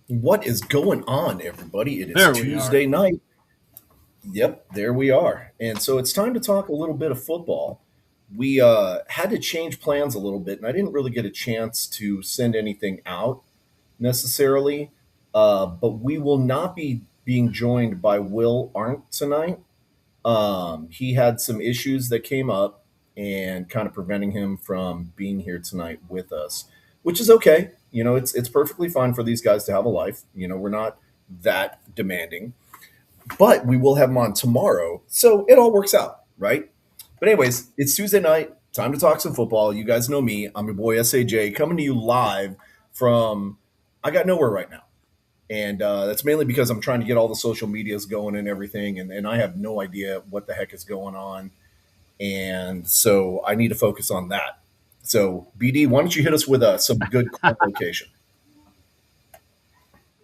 What is going on, everybody? It is There we are. Tuesday night. Yep, there we are. And so it's time to talk a little bit of football. We had to change plans a little bit, and I didn't really get a chance to send anything out necessarily. But we will not be being joined by Will Arndt tonight. He had some issues that came up and kind of preventing him from being here tonight with us, which is okay. It's perfectly fine for these guys to have a life. We're not that demanding, but we will have him on tomorrow, so it all works out, right? But anyways, it's Tuesday night. Time to talk some football. You guys know me. I'm your boy Saj coming to you live from. I got nowhere right now. And that's mainly because I'm trying to get all the social medias going and everything, and I have no idea what the heck is going on, and so I need to focus on that. So BD, why don't you hit us with some good location?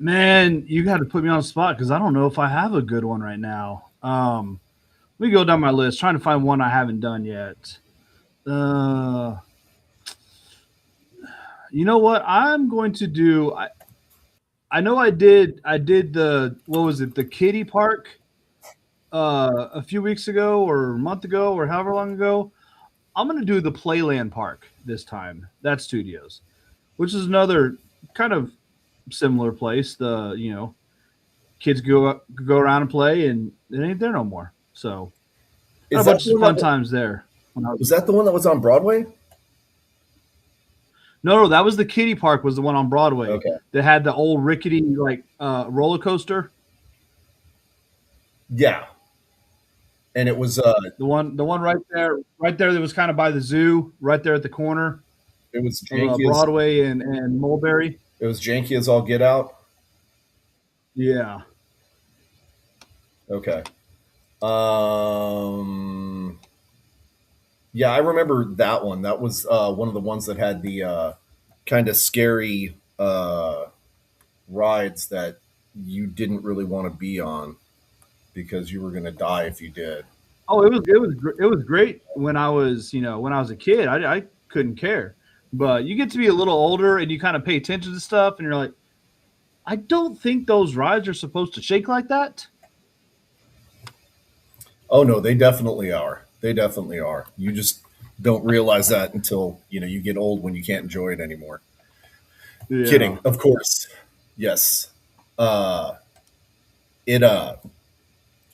Man, you got to put me on the spot because I don't know if I have a good one right now. Let me go down my list, trying to find one I haven't done yet. Uh, you know what? I'm going to do. I know I did. I did the what was it? The kiddie park a few weeks ago or a month ago or however long ago. I'm going to do the Playland Park this time. That's Studios, which is another kind of similar place. Kids go around and play, and it ain't there no more. So had a Is that bunch the of one fun that times there. When I was was that the one that was on Broadway? no, that was the kiddie park. Was the one on Broadway Okay, that had the old rickety roller coaster. yeah, and it was The one right there that was kind of by the zoo, right there at the corner it was of janky as Broadway and Mulberry. it was janky as all get out. Yeah. Okay. Um, yeah, I remember that one. That was one of the ones that had the kind of scary rides that you didn't really want to be on because you were going to die if you did. Oh, it was great when I was when I was a kid. I couldn't care, but you get to be a little older and you kind of pay attention to stuff, and you're like, I don't think those rides are supposed to shake like that. Oh no, they definitely are. They definitely are. You just don't realize that until you get old when you can't enjoy it anymore. Yeah. Kidding, of course. Yes. Uh, it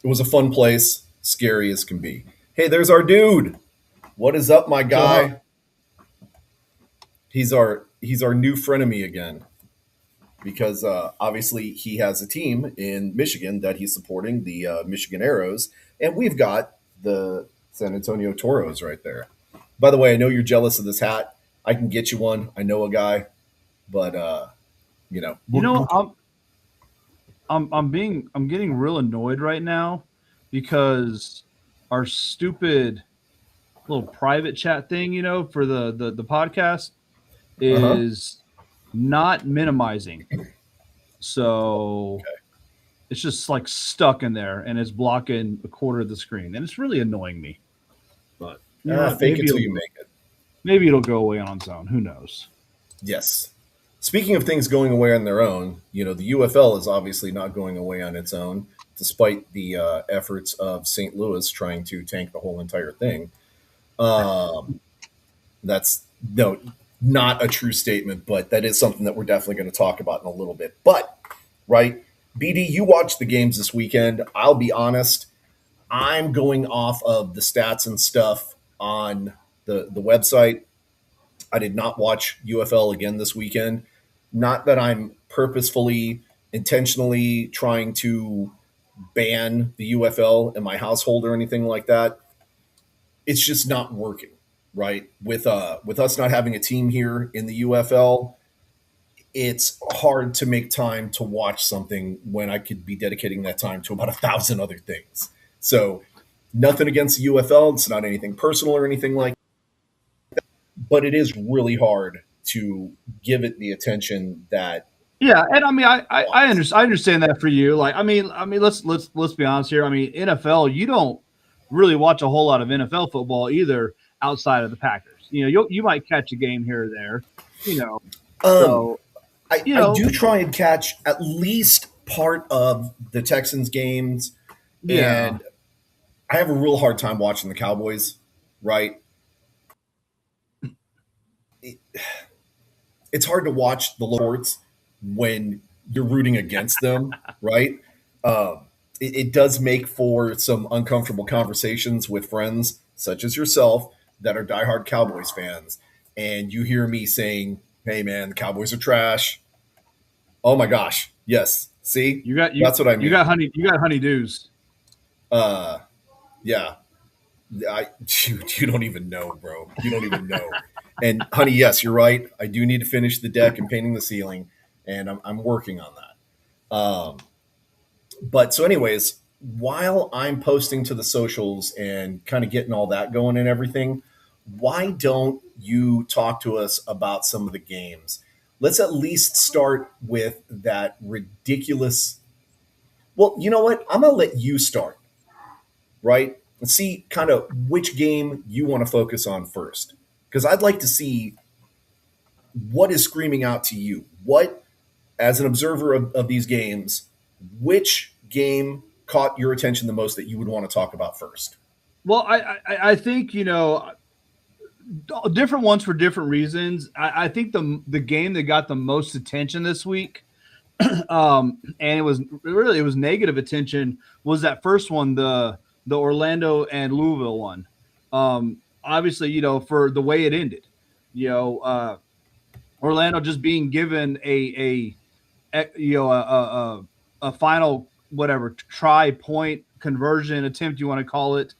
it was a fun place, scary as can be. Hey, there's our dude. What is up, my So guy? He's our new frenemy again because obviously he has a team in Michigan that he's supporting, the Michigan Arrows, and we've got the San Antonio Toros right there. By the way, I know you're jealous of this hat. I can get you one. I know a guy, but you know, you we'll, know, we'll, I'm getting real annoyed right now because our stupid little private chat thing, for the podcast uh-huh. is not minimizing. So it's just like stuck in there and it's blocking a quarter of the screen, and it's really annoying me. But you know what? Fake it till you make it. Maybe it'll go away on its own. Who knows? Yes. Speaking of things going away on their own, the UFL is obviously not going away on its own, despite the efforts of St. Louis trying to tank the whole entire thing. Um, that's no, not a true statement, but that is something that we're definitely going to talk about in a little bit. But right, BD, you watched the games this weekend. I'll be honest, I'm going off of the stats and stuff on the website. I did not watch UFL again this weekend. Not that I'm purposefully, intentionally trying to ban the UFL in my household or anything like that. It's just not working, right? With us not having a team here in the UFL, it's hard to make time to watch something when I could be dedicating that time to about 1,000 other things. So nothing against the UFL. It's not anything personal or anything like, but it is really hard to give it the attention that Yeah, and I mean, wants. I understand that for you. Like, I mean, let's be honest here. I mean, NFL, you don't really watch a whole lot of NFL football either outside of the Packers. You might catch a game here or there. You know, Um, so you I know, do try and catch at least part of the Texans games, yeah. and I have a real hard time watching the Cowboys. Right, it, it's hard to watch the sports when you're rooting against them. Right, um, it does make for some uncomfortable conversations with friends such as yourself that are diehard Cowboys fans, and you hear me saying, "Hey, man, the Cowboys are trash." Oh my gosh, yes. See, that's what I You mean. got honeydews. Uh, yeah, you don't even know, bro. You don't even know. And honey, yes, you're right. I do need to finish the deck and painting the ceiling, and I'm working on that. But so, anyways, while I'm posting to the socials and kind of getting all that going and everything, why don't you talk to us about some of the games? Let's at least start with that ridiculous. Well, you know what? I'm gonna let you start, right? And see kind of which game you want to focus on first. Because I'd like to see what is screaming out to you. What, as an observer of these games, which game caught your attention the most that you would want to talk about first? Well, I think different ones for different reasons. I think the game that got the most attention this week, and it was negative attention, was that first one, the Orlando and Louisville one. Obviously, for the way it ended, you know, Orlando just being given a final whatever try point conversion attempt, you want to call it,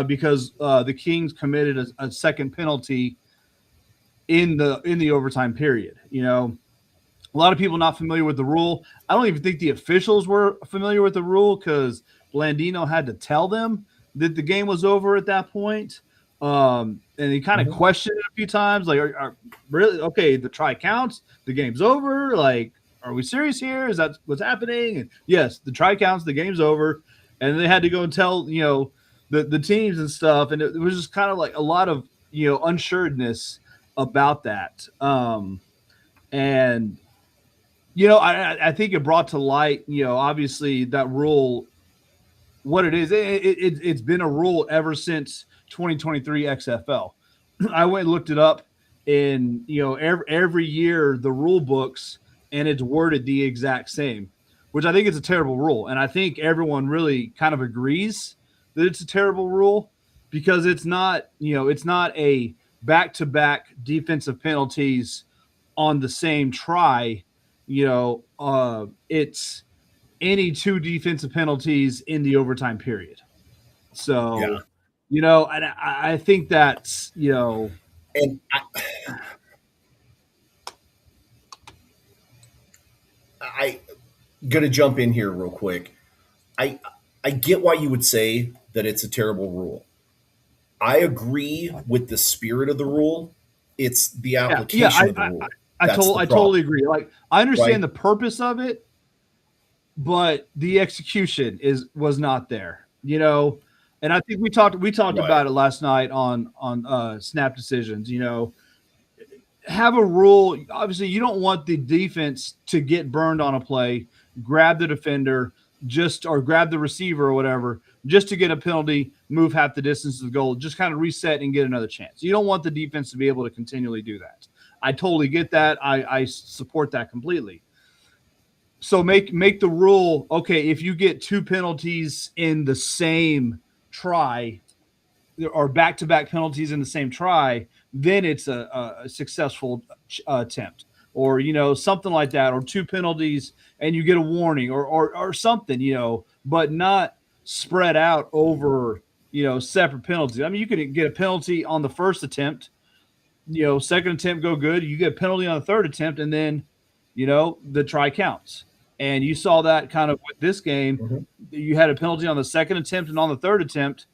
because the Kings committed a second penalty in the overtime period. A lot of people not familiar with the rule. I don't even think the officials were familiar with the rule because Blandino had to tell them that the game was over at that point. And he kind of Mhm. questioned it a few times, like, are really okay? The try counts. The game's over. Like, are we serious here? Is that what's happening? And yes, the try counts. The game's over. And they had to go and tell the teams and stuff. And it was just kind of like a lot of unsureness about that. And I think it brought to light, obviously that rule, what it is. It's been a rule ever since 2023 XFL. I went and looked it up, and every year the rule books, and it's worded the exact same, which I think is a terrible rule, and I think everyone really kind of agrees that it's a terrible rule because it's not a back-to-back defensive penalties on the same try. It's any two defensive penalties in the overtime period. Yeah. So, and I think that's, And I gonna jump in here real quick. I I get why you would say that it's a terrible rule. I agree with the spirit of the rule. It's the yeah, yeah. application of the rule. That's the I problem, totally agree. Like, I understand right? the purpose of it, but the execution was not there. And I think we talked Right. about it last night on Snap Decisions. Have a rule. Obviously, you don't want the defense to get burned on a play, grab the defender, or grab the receiver or whatever, just to get a penalty, move half the distance to the goal, just kind of reset and get another chance. You don't want the defense to be able to continually do that. I totally get that. I support that completely. So make the rule, okay, if you get two penalties in the same try, or back-to-back penalties in the same try, then it's a successful attempt, or something like that, or two penalties and you get a warning, or something, but not spread out over separate penalties. I mean, you could get a penalty on the first attempt, second attempt go good, you get a penalty on the third attempt, and then the try counts. And you saw that kind of with this game. Mhm. You had a penalty on the second attempt and on the third attempt,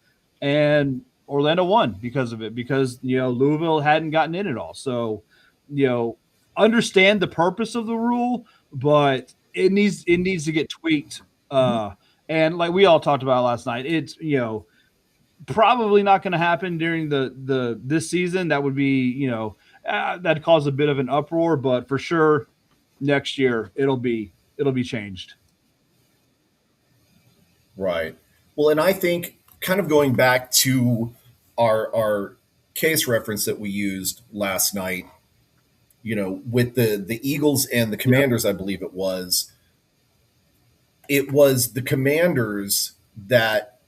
and Orlando won because of it, because Louisville hadn't gotten in at all. So, you know, understand the purpose of the rule, but it needs to get tweaked. Mhm. And like we all talked about last night, it's probably not going to happen during this season. That would be that'd cause a bit of an uproar, but for sure next year it'll be changed. Right. Well, and I think kind of going back to our case reference that we used last night, with the Eagles and the Yep. Commanders, I believe it was the Commanders that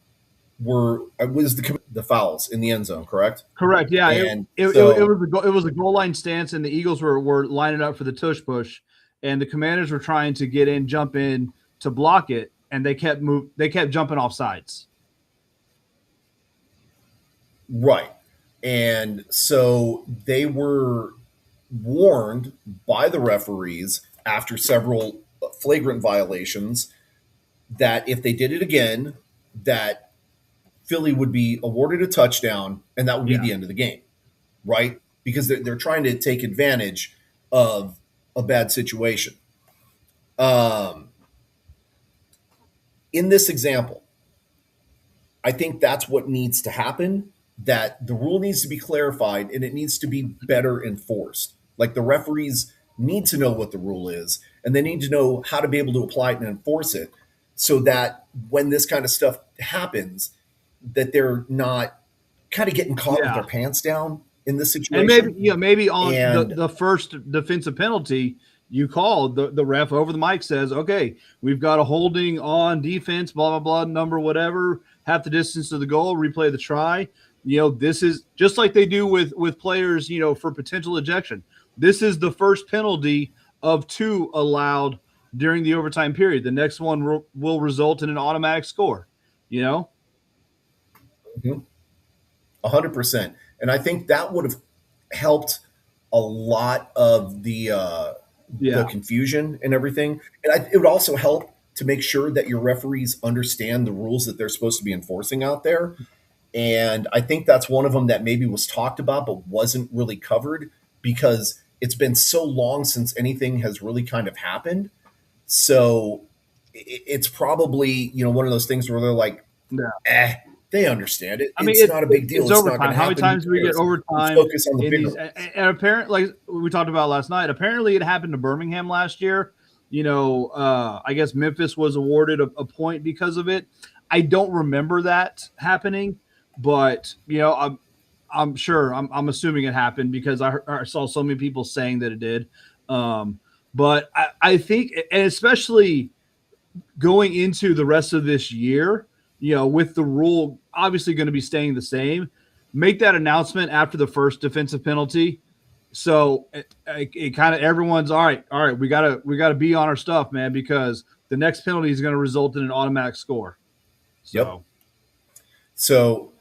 were it was the fouls in the end zone, correct? Correct. Yeah. It And it, it, it so, was a goal line stance, and the Eagles were lining up for the tush push, and the Commanders were trying to jump in to block it, and they kept jumping off sides. right. And so they were warned by the referees after several flagrant violations that if they did it again, that Philly would be awarded a touchdown and that would be Yeah. the end of the game, right? Because they're trying to take advantage of a bad situation. Um, in this example, I think that's what needs to happen. That the rule needs to be clarified and it needs to be better enforced. Like the referees need to know what the rule is and they need to know how to be able to apply it and enforce it so that when this kind of stuff happens, that they're not kind of getting caught with their Yeah. pants down in this And maybe situation. maybe on And the first defensive penalty you called, the ref over the mic says, "Okay, we've got a holding on defense, blah blah blah, number whatever, half the distance to the goal, replay the try." This is just like they do with players, for potential ejection. This is the first penalty of two allowed during the overtime period. The next one will result in an automatic score. You know? 100%. And I think that would have helped a lot of the Yeah. confusion and everything. And it would also help to make sure that your referees understand the rules that they're supposed to be enforcing out there. And I think that's one of them that maybe was talked about but wasn't really covered because it's been so long since anything has really kind of happened. So it's probably, one of those things where they're like, Yeah. eh, they understand it. I mean, It's not a big deal. it's It's not going overtime. to How many happen. Who times do we get cares? Let's overtime focus on the in bigger these? ones. And apparently, like we talked about last night, apparently it happened to Birmingham last year. I guess Memphis was awarded a point because of it. I don't remember that happening, but I'm sure I'm assuming it happened because I saw so many people saying that it did. Um, but I think, and especially going into the rest of this year, with the rule obviously going to be staying the same, make that announcement after the first defensive penalty. So it kind of everyone's all right. We gotta be on our stuff, man, because the next penalty is going to result in an automatic score. Yep. So So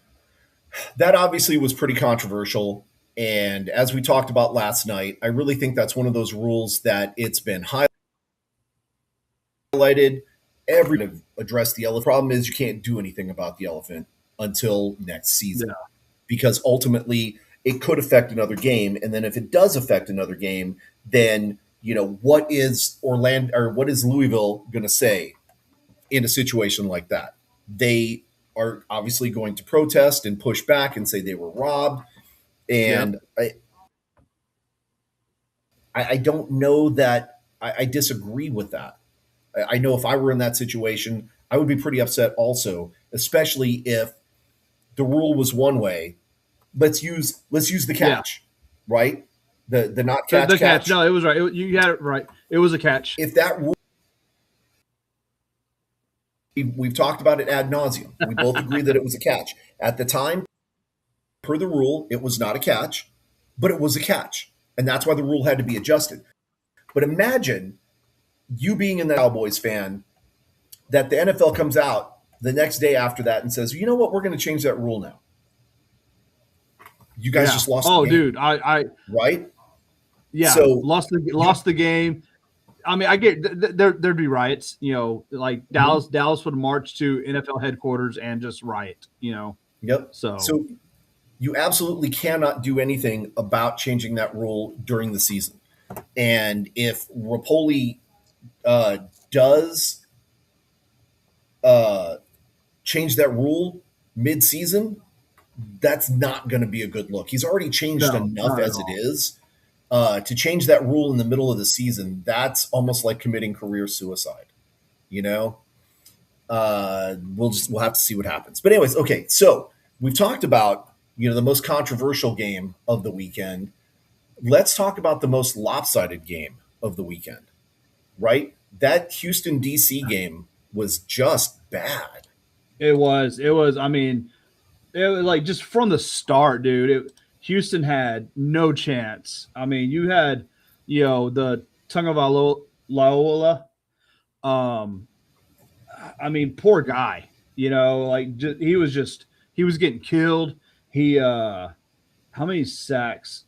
that obviously was pretty controversial. And as we talked about last night, I really think that's one of those rules that it's been highlighted. Every to address the elephant. Problem is you can't do anything about the elephant until next season yeah, because ultimately it could affect another game. And then if it does affect another game, then what is Orlando or what is Louisville going to say in a situation like that? They are obviously going to protest and push back and say they were robbed. yep, And I don't know that I disagree with that. I know if I were in that situation, I would be pretty upset also, especially if the rule was one way. Let's use the yeah. catch, right? The not The catch catch. catch. No, it was right. You had it right. It was a catch. If that rule, we've talked about it ad nauseum. We both agree that it was a catch at the time. Per the rule, it was not a catch, but it was a catch, and that's why the rule had to be adjusted. But imagine you being in the Cowboys fan that the NFL comes out the next day after that and says, you know what, we're going to change that rule now. You guys Yeah. just lost the Oh, game, dude. right? Yeah, So lost the game. I mean, I get there'd be riots. Like mhm, Dallas would march to NFL headquarters and just riot. yep. So So you absolutely cannot do anything about changing that rule during the season. And if Rapoli uh, does uh, change that rule mid-season, that's not going to be a good look. He's already changed no, enough not at as it all. is To change that rule in the middle of the season, that's almost like committing career suicide. You know, we'll have to see what happens. But anyways, okay. So we've talked about the most controversial game of the weekend. Let's talk about the most lopsided game of the weekend. Right, that Houston DC game was just bad. It was. It was. I mean, it was like just from the start, dude. Houston had no chance. I mean, you had, the Tagovailoa. Um, I mean, poor guy. Like he was getting killed. He how many sacks?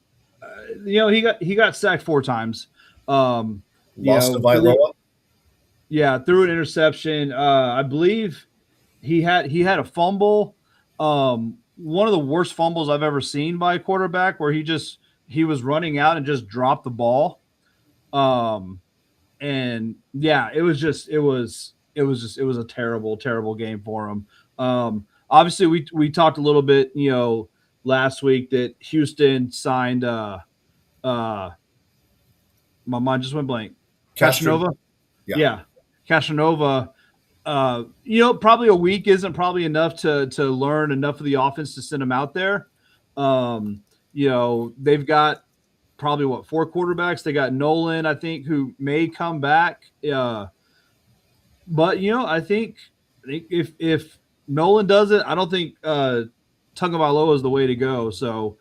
He got sacked 4 times. Um, Lost to through Viloa. yeah, through an interception. I believe he had a fumble. One of the worst fumbles I've ever seen by a quarterback, where he was running out and just dropped the ball. Um, and yeah, it was a terrible, terrible game for him. Obviously, we talked a little bit, last week that Houston signed. Uh, my mind just went blank. Castro. Casanova, Yeah. yeah, Casanova. Probably a week isn't probably enough to learn enough of the offense to send him out there. They've got probably 4 quarterbacks. They got Nolan, I think, who may come back. But I think if Nolan does it, I don't think Tagovailoa is the way to go. So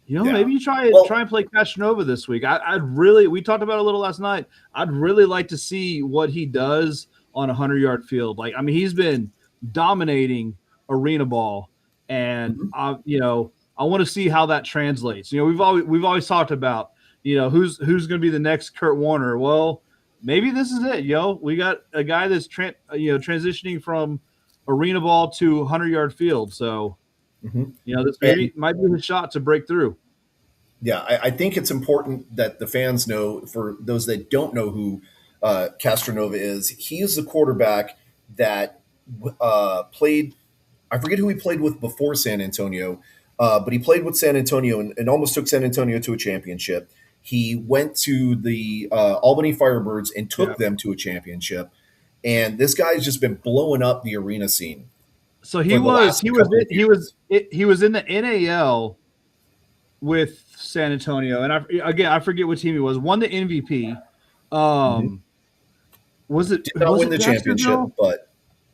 Yeah. maybe you try Well, and play Casanova this week. We talked about it a little last night. I'd really like to see what he does on a 100-yard field. Like, I mean, he's been dominating arena ball, and mhm. I want to see how that translates. We've always talked about who's going to be the next Kurt Warner. Well, maybe this is it. We got a guy that's transitioning from arena ball to 100-yard field. So Mhm. this And maybe might be the shot to break through. yeah, I think it's important that the fans know, for those that don't know who Castronova is, he is the quarterback that played. I forget who he played with before San Antonio, but he played with San Antonio and almost took San Antonio to a championship. He went to the Albany Firebirds and Yeah. took them to a championship. And this guy's just been blowing up the arena scene So he for the was last he was couple of years. he was in the NAL with San Antonio, and I forget what team he was. Won the MVP. Mhm. Um, was it Did not was win it the championship, Jacksonville? but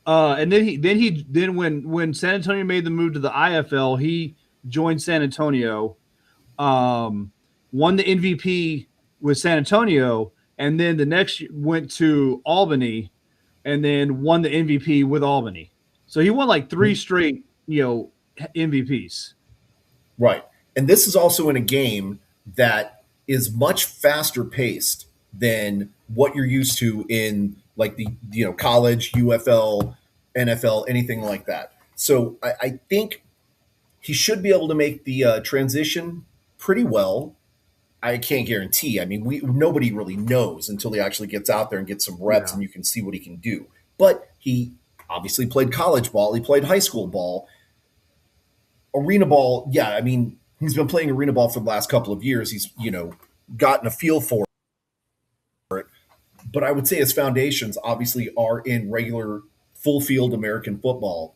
And then when San Antonio made the move to the IFL, he joined San Antonio. Um, Won the MVP with San Antonio, and then the next year went to Albany, and then won the MVP with Albany. So he won like 3 straight, MVPs. right. And this is also in a game that is much faster paced than what you're used to in like the college, UFL, NFL, anything like that. So I think he should be able to make the transition pretty well. I can't guarantee. I mean, we nobody really knows until he actually gets out there and gets some reps, Yeah. and you can see what he can do. But he obviously played college ball. He played high school ball. Arena ball, yeah. I mean, he's been playing arena ball for the last couple of years. He's gotten a feel for it. But I would say his foundations obviously are in regular full field American football.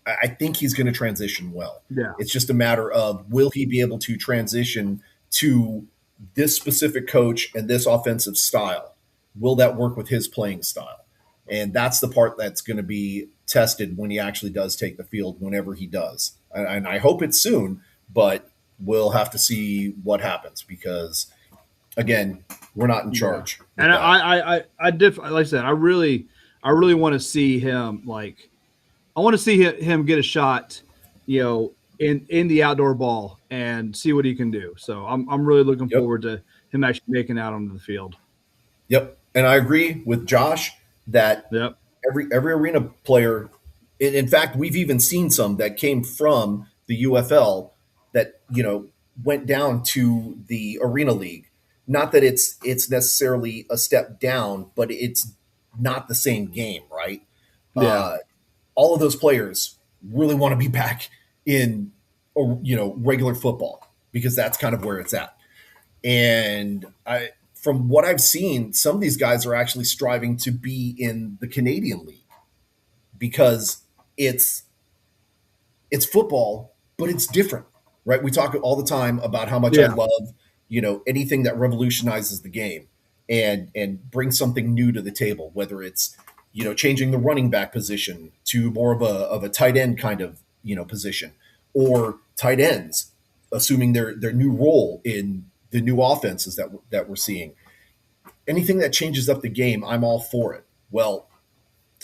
I think he's going to transition well. Yeah. It's just a matter of, will he be able to transition to this specific coach and this offensive style? Will that work with his playing style? And that's the part that's going to be tested when he actually does take the field, whenever he does. And I hope it's soon, but we'll have to see what happens because, again, we're not in Yeah. charge with And that. like I said, I really want to see him, like, I want to see him get a shot, in the outdoor ball and see what he can do. So I'm really looking Yep. forward to him actually making out onto the field. Yep. And I agree with Josh that Yep. every arena player, in fact, we've even seen some that came from the UFL that went down to the arena league. Not that it's necessarily a step down, but it's not the same game, right? Yeah. Uh, all of those players really want to be back in regular football because that's kind of where it's at. And from what I've seen, some of these guys are actually striving to be in the Canadian League because it's it's football, but it's different, right? We talk all the time about how much I Yeah. love, anything that revolutionizes the game and brings something new to the table, whether it's changing the running back position to more of a tight end kind of position, or tight ends assuming their new role in the new offenses that we're seeing. Anything that changes up the game, I'm all for it. Well,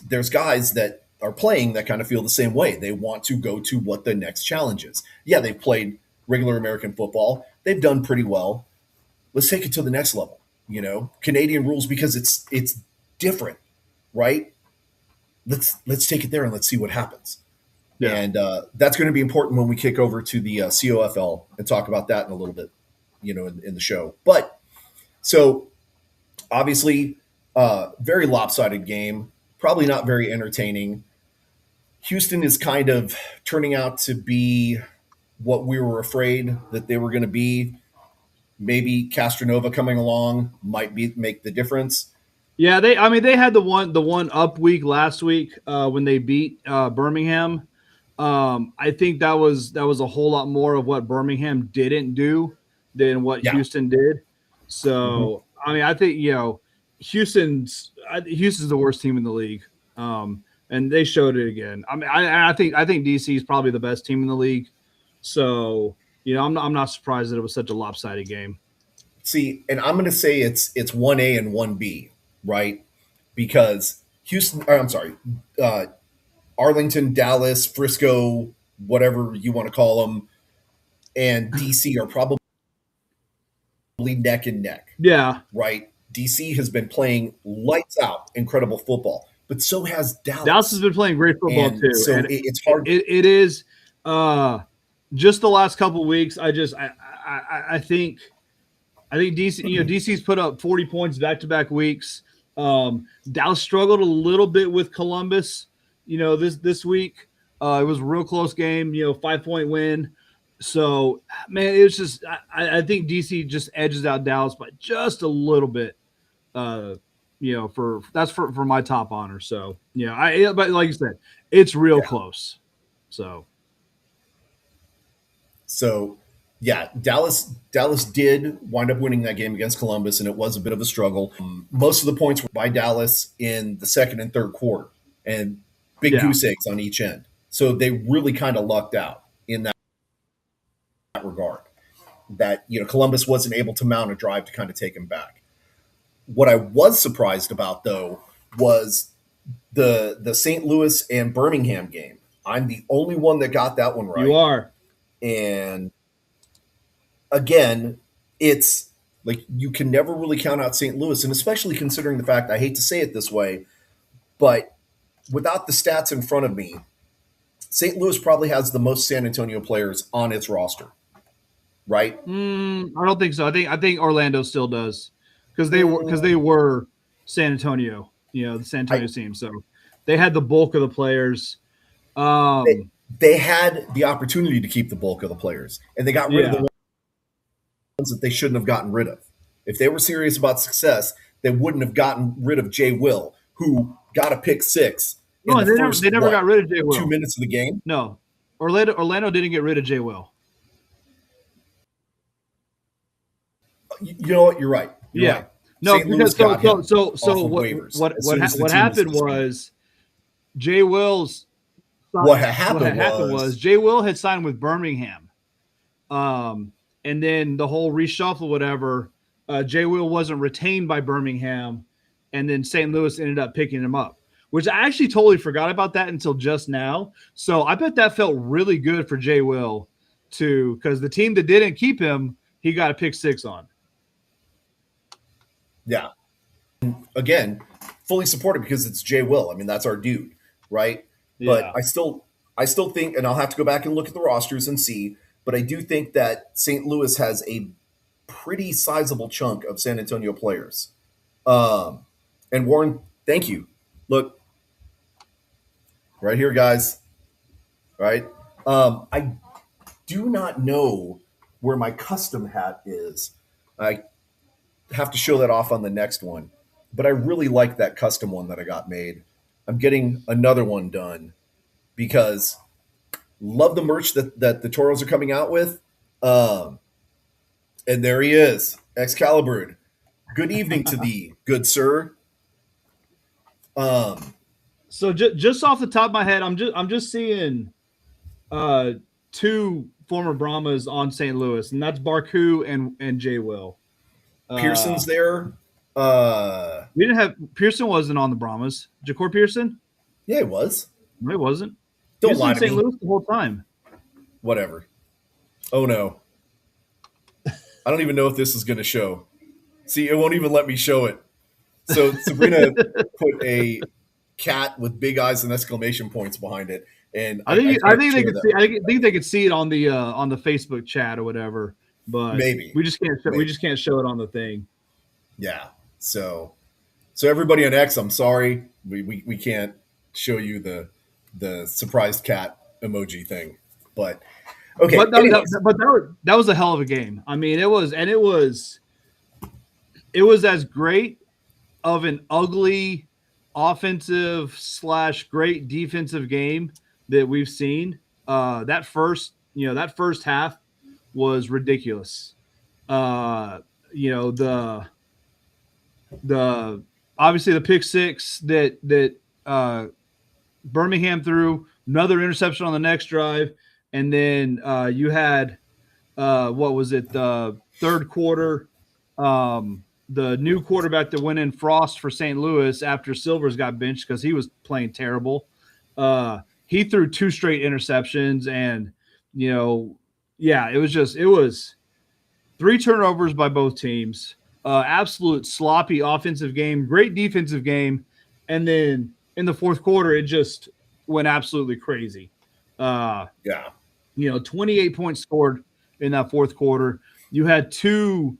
there's guys that are playing that kind of feel the same way. They want to go to what the next challenge is. Yeah, they've played regular American football. They've done pretty well. Let's take it to the next level. Canadian rules because it's different, right? Let's take it there and let's see what happens. Yeah. And that's going to be important when we kick over to the COFL and talk about that in a little bit, in the show. But so obviously, very lopsided game, probably not very entertaining. Houston is kind of turning out to be what we were afraid that they were going to be. Maybe Castronova coming along might make the difference. Yeah, they had the one up week last week when they beat Birmingham. I think that was a whole lot more of what Birmingham didn't do than what Yeah. Houston did. Mhm. So I mean, I think Houston's the worst team in the league, and they showed it again. I mean, I think DC is probably the best team in the league. So I'm not surprised that it was such a lopsided game. See, and I'm going to say it's 1A and 1B, right? Because Houston, or I'm sorry, uh, Arlington, Dallas, Frisco, whatever you want to call them, and DC are probably neck and neck, Yeah, right? DC has been playing lights out, incredible football, but so has Dallas has Dallas. been playing great football And too, so and it's it, hard. it, it is uh, just the last couple of weeks. I think DC's put up 40 points back to back weeks. Dallas struggled a little bit with Columbus, this week. It was a real close game, 5-point win. So man, it's just I think DC just edges out Dallas by just a little bit. Uh, for my top honor. So but like you said, it's real Yeah. close. So So yeah, Dallas did wind up winning that game against Columbus, and it was a bit of a struggle. Most of the points were by Dallas in the second and third quarter, and big yeah, goose eggs on each end. So they really kind of lucked out in that regard. That Columbus wasn't able to mount a drive to kind of take him back. What I was surprised about though was the St. Louis and Birmingham game. I'm the only one that got that one you right, are. and again, it's like you can never really count out St. Louis, and especially considering the fact I hate to say it this way, but without the stats in front of me, St. Louis probably has the most San Antonio players on its roster, right? I don't think so. I think Orlando still does because they Mm, were San Antonio, the San I Antonio team. So they had the bulk of the players. they, Um, they had the opportunity to keep the bulk of the players, and they got rid of the yeah, ones that they shouldn't have gotten rid of. If they were serious about success, they wouldn't have gotten rid of Jay Will, who got a pick six in no, the first they never got rid of Jay 2 minutes of the game. No, Orlando didn't get rid of Jay Will. You know what? You're right. You're Yeah, right. no, St. Louis because so got so him so off so of what waivers what as what soon ha- as the what team was happened disbanded. was Jay Will's What had what had happened happened was was, Jay Will had signed with Birmingham. And then the whole reshuffle, whatever, Jay Will wasn't retained by Birmingham, and then St. Louis ended up picking him up, which I actually totally forgot about that until just now. So I bet that felt really good for Jay Will to because the team that didn't keep him, he got a pick six on. yeah, again, fully supported because it's Jay Will. I mean, that's our dude, right? But Yeah. I still think, and I'll have to go back and look at the rosters and see, but I do think that St. Louis has a pretty sizable chunk of San Antonio players. Um, and Warren, thank you. Look, right here, guys. Right. I do not know where my custom hat is. I have to show that off on the next one. But I really like that custom one that I got made. I'm getting another one done because love the merch that the Toros are coming out with. Um, and there he is, Excalibur. Good evening to thee, good sir. Um, So just off the top of my head, I'm just seeing uh, two former Brahmas on St. Louis, and that's Barku and Jay Will. Pearson's there. Uh, We didn't have Pearson wasn't on the Brahmas. Jacor Pearson? yeah, it was. No, he wasn't. He Don't was lie in to St. me. Louis the whole time. Whatever. Oh no. I don't even know if this is going to show. See, it won't even let me show it. So Sabrina put a cat with big eyes and exclamation points behind it, and I I think I can't think they show could that. see. I think they could see it on the Facebook chat or whatever. But Maybe, we just can't. We maybe, just can't show it on the thing. yeah. So everybody on X, I'm sorry, we can't show you the surprised cat emoji thing, but okay. But Anyways, that was a hell of a game. I mean, it was as great of an ugly offensive slash great defensive game that we've seen. That first half was ridiculous. Uh, you know the obviously the pick six that Birmingham threw, another interception on the next drive, and then you had what was it, the third quarter, the new quarterback that went in, Frost, for St. Louis after Silvers got benched because he was playing terrible. He threw two straight interceptions, and you know, yeah, it was three turnovers by both teams. Absolute sloppy offensive game, great defensive game, and then in the fourth quarter, it just went absolutely crazy. Uh, yeah, 28 points scored in that fourth quarter. You had two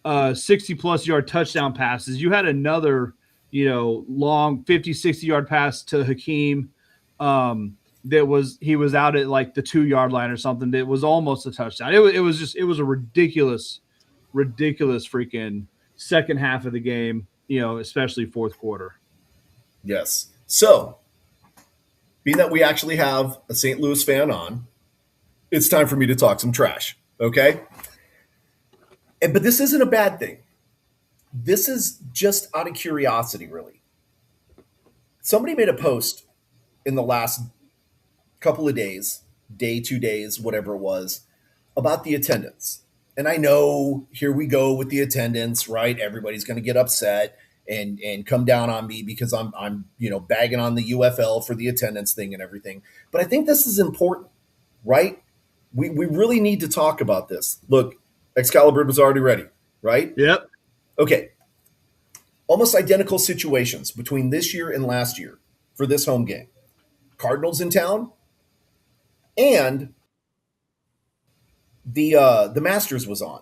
60-plus yard touchdown passes. You had another, long 50, 60-yard pass to Hakeem. He was out at like the 2-yard line or something. That was almost a touchdown. It was a ridiculous freaking second half of the game, especially fourth quarter. yes. So being that we actually have a St. Louis fan on, it's time for me to talk some trash. Okay, but this isn't a bad thing. This is just out of curiosity, really. Somebody made a post in the last couple of days, day, 2 days, whatever it was, about the attendance. And I know here we go with the attendance, right? Everybody's going to get upset and come down on me because I'm bagging on the UFL for the attendance thing and everything. But I think this is important, right? We really need to talk about this. Look, Excalibur was already ready, right? Yep. Okay. Almost identical situations between this year and last year for this home game. Cardinals in town, and the Masters was on.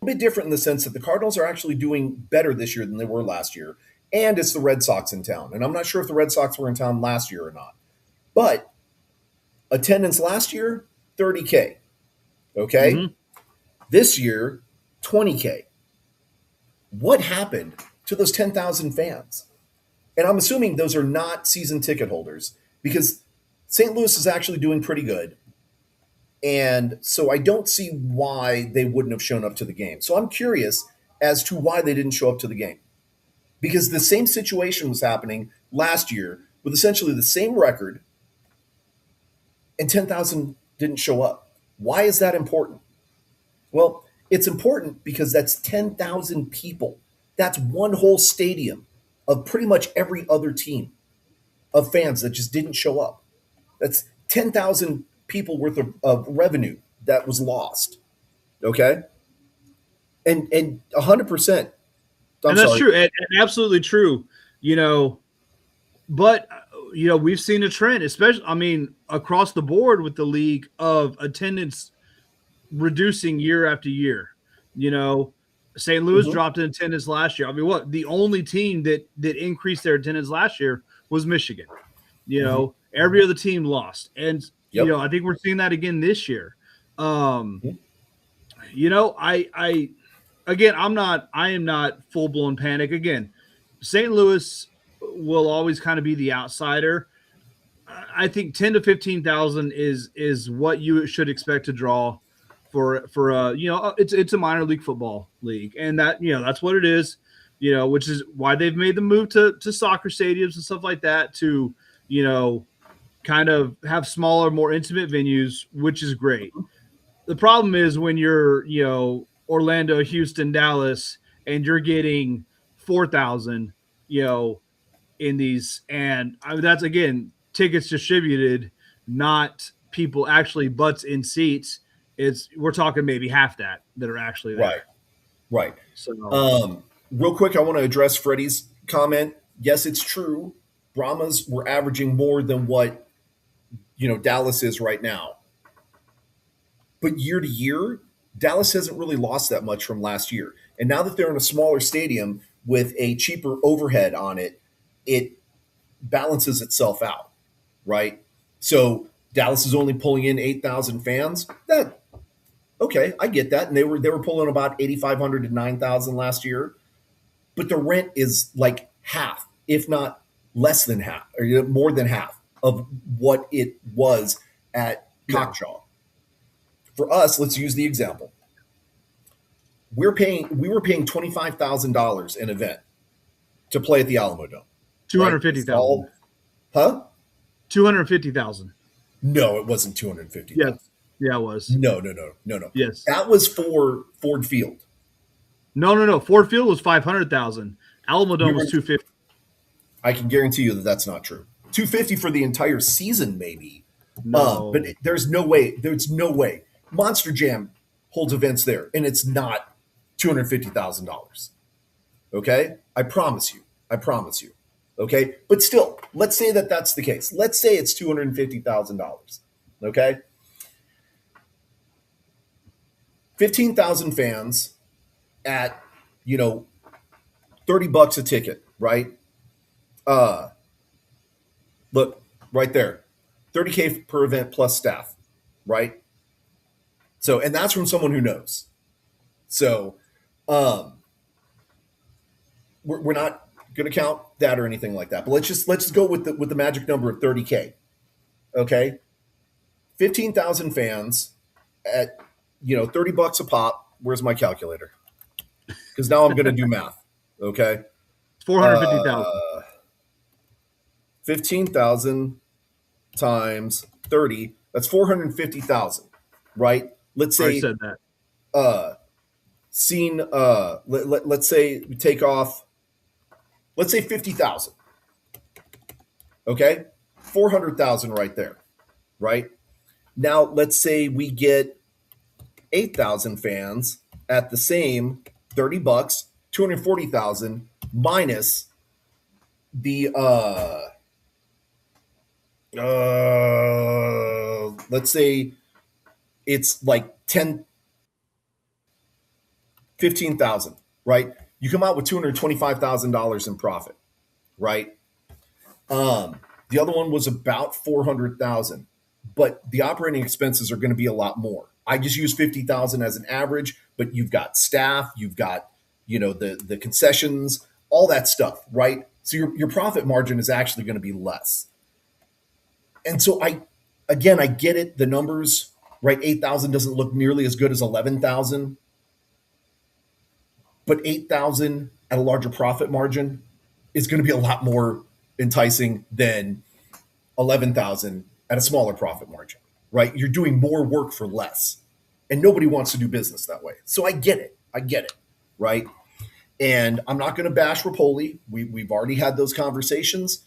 A bit different in the sense that the Cardinals are actually doing better this year than they were last year, and it's the Red Sox in town. And I'm not sure if the Red Sox were in town last year or not, but attendance last year 30K. Okay, Mm-hmm. this year 20K. What happened to those 10,000 fans? And I'm assuming those are not season ticket holders because St. Louis is actually doing pretty good. And so I don't see why they wouldn't have shown up to the game. So I'm curious as to why they didn't show up to the game. Because the same situation was happening last year with essentially the same record, and 10,000 didn't show up. Why is that important? Well, it's important because that's 10,000 people. That's one whole stadium of pretty much every other team of fans that just didn't show up. That's 10,000 people worth of revenue that was lost. Okay? And 100%. I'm And that's sorry. true, and absolutely true. But we've seen a trend, especially, I mean, across the board with the league, of attendance reducing year after year. St. Louis Mhm, dropped in attendance last year. I mean, what, the only team that increased their attendance last year was Michigan. mhm. Every other team lost, and Yep. I think we're seeing that again this year. Um, Mhm. I again, I am not full blown panic. Again, St. Louis will always kind of be the outsider. I think 10 to 15,000 is what you should expect to draw for it's a minor league football league, and that that's what it is. Which is why they've made the move to soccer stadiums and stuff like that to you know kind of have smaller, more intimate venues, which is great. The problem is when you're Orlando, Houston, Dallas, and you're getting 4,000 you know in these, and that's again tickets distributed, not people actually butts in seats. We're talking maybe half that are actually Right, there. right. So Real quick, I want to address Freddie's comment. Yes, it's true. Brahmas were averaging more than what Dallas is right now. But year to year, Dallas hasn't really lost that much from last year. And now that they're in a smaller stadium with a cheaper overhead on it, it balances itself out, right? So Dallas is only pulling in 8,000 fans. That okay, I get that. And they were pulling about 8,500 to 9,000 last year, but the rent is like half, if not less than half, or more than half of what it was at yeah, Cockjaw. For us, let's use the example. We were paying $25,000 an event to play at the Alamo Dome, two right? hundred fifty It's thousand. all, huh? 250,000. No, it wasn't 250,000. Yes, yeah, it was. No, no, no, no, no. Yes, That was for Ford Field. no. Ford Field was 500,000. Alamo Dome was You're, 250. I can guarantee you that that's not true. 250 for the entire season, maybe. But No, there's no way. There's no way. Monster Jam holds events there, and it's not $250,000. Okay, I promise you. I promise you. Okay, but still, let's say that that's the case. Let's say it's $250,000. Okay, 15,000 fans at you know $30 a ticket, right? Uh, Look right there, 30K per event plus staff, right? So, and that's from someone who knows. So, um, we're not going to count that or anything like that. But let's just go with the magic number of 30K. Okay, 15,000 fans at $30 a pop. Where's my calculator? Because now I'm going to do math. Okay, 450,000. uh, 15,000 times 30. That's 450,000, right? Let's I already say said that. uh, seen. Let's say we take off. Let's say 50,000. Okay, 400,000 right there, right? Now let's say we get 8,000 fans at the same $30, 240,000 minus the let's say it's like 10, 15,000, right? You come out with $225,000 in profit, right? The other one was about 400,000, but the operating expenses are going to be a lot more. I just use 50,000 as an average, but you've got staff, you've got the concessions, all that stuff, right? So your profit margin is actually going to be less. And so I get it, the numbers, right? 8,000 doesn't look nearly as good as 11,000, but 8,000 at a larger profit margin is going to be a lot more enticing than 11,000 at a smaller profit margin, right? You're doing more work for less. And nobody wants to do business that way. So I get it. I get it, right? And I'm not going to bash Rapoli. We've already had those conversations.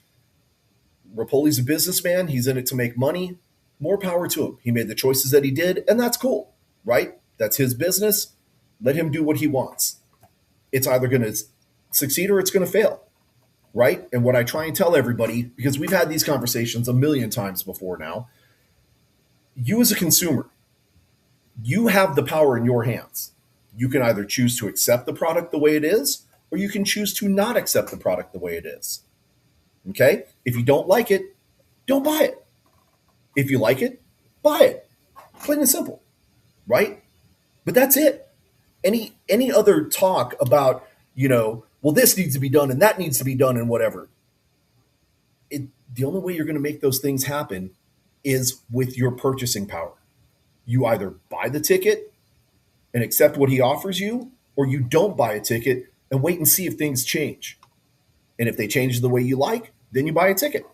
Rapoli's a businessman. He's in it to make money. More power to him. He made the choices that he did, and that's cool, right? That's his business. Let him do what he wants. It's either going to succeed or it's going to fail, right? And what I try and tell everybody, because we've had these conversations a million times before now, you as a consumer, you have the power in your hands. You can either choose to accept the product the way it is, or you can choose to not accept the product the way it is. Okay? If you don't like it, don't buy it. If you like it, buy it. Plain and simple, right? But that's it. any other talk about, well, this needs to be done and that needs to be done and whatever. The only way you're going to make those things happen is with your purchasing power. You either buy the ticket and accept what he offers you, or you don't buy a ticket and wait and see if things change. And if they change the way you like, then you buy a ticket.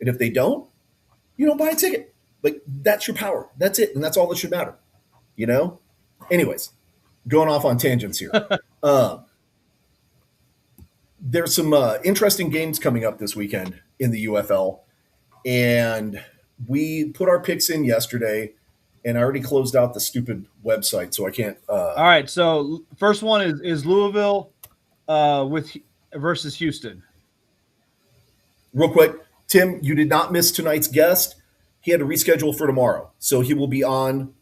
And if they don't, you don't buy a ticket. Like, that's your power. That's it. And that's all that should matter. You know? Anyways, going off on tangents here. Uh, there's some interesting games coming up this weekend in the UFL. And we put our picks in yesterday, and I already closed out the stupid website, so I can't. All right. So first one is Louisville with versus Houston. Real quick, Tim, you did not miss tonight's guest. He had to reschedule for tomorrow, so he will be on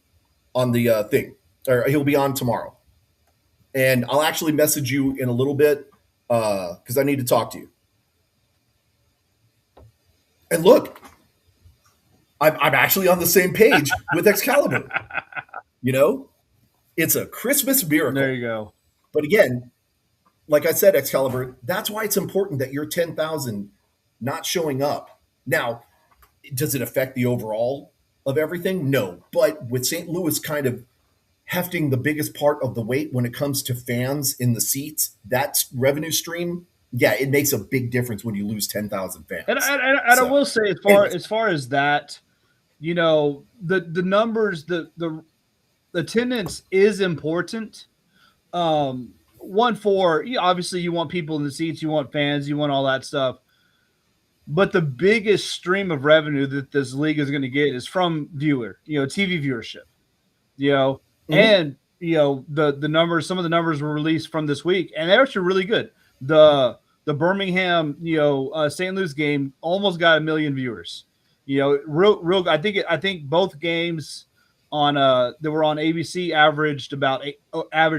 the thing, or he'll be on tomorrow. And I'll actually message you in a little bit because I need to talk to you. And look, I'm actually on the same page with Excalibur. You know, it's a Christmas miracle. There you go. But again, like I said, Excalibur, that's why it's important that your 10,000 not showing up. Now, does it affect the overall of everything? No. But with St. Louis kind of hefting the biggest part of the weight when it comes to fans in the seats, that revenue stream, yeah, it makes a big difference when you lose 10,000 fans. And I will say, as far as that, the numbers, the attendance is important. One for obviously you want people in the seats, you want fans, you want all that stuff. But the biggest stream of revenue that this league is going to get is from TV viewership. And the numbers, some of the numbers were released from this week, and they're actually really good. The Birmingham, St. Louis game almost got 1 million viewers. Real. I think both games on that were on ABC averaged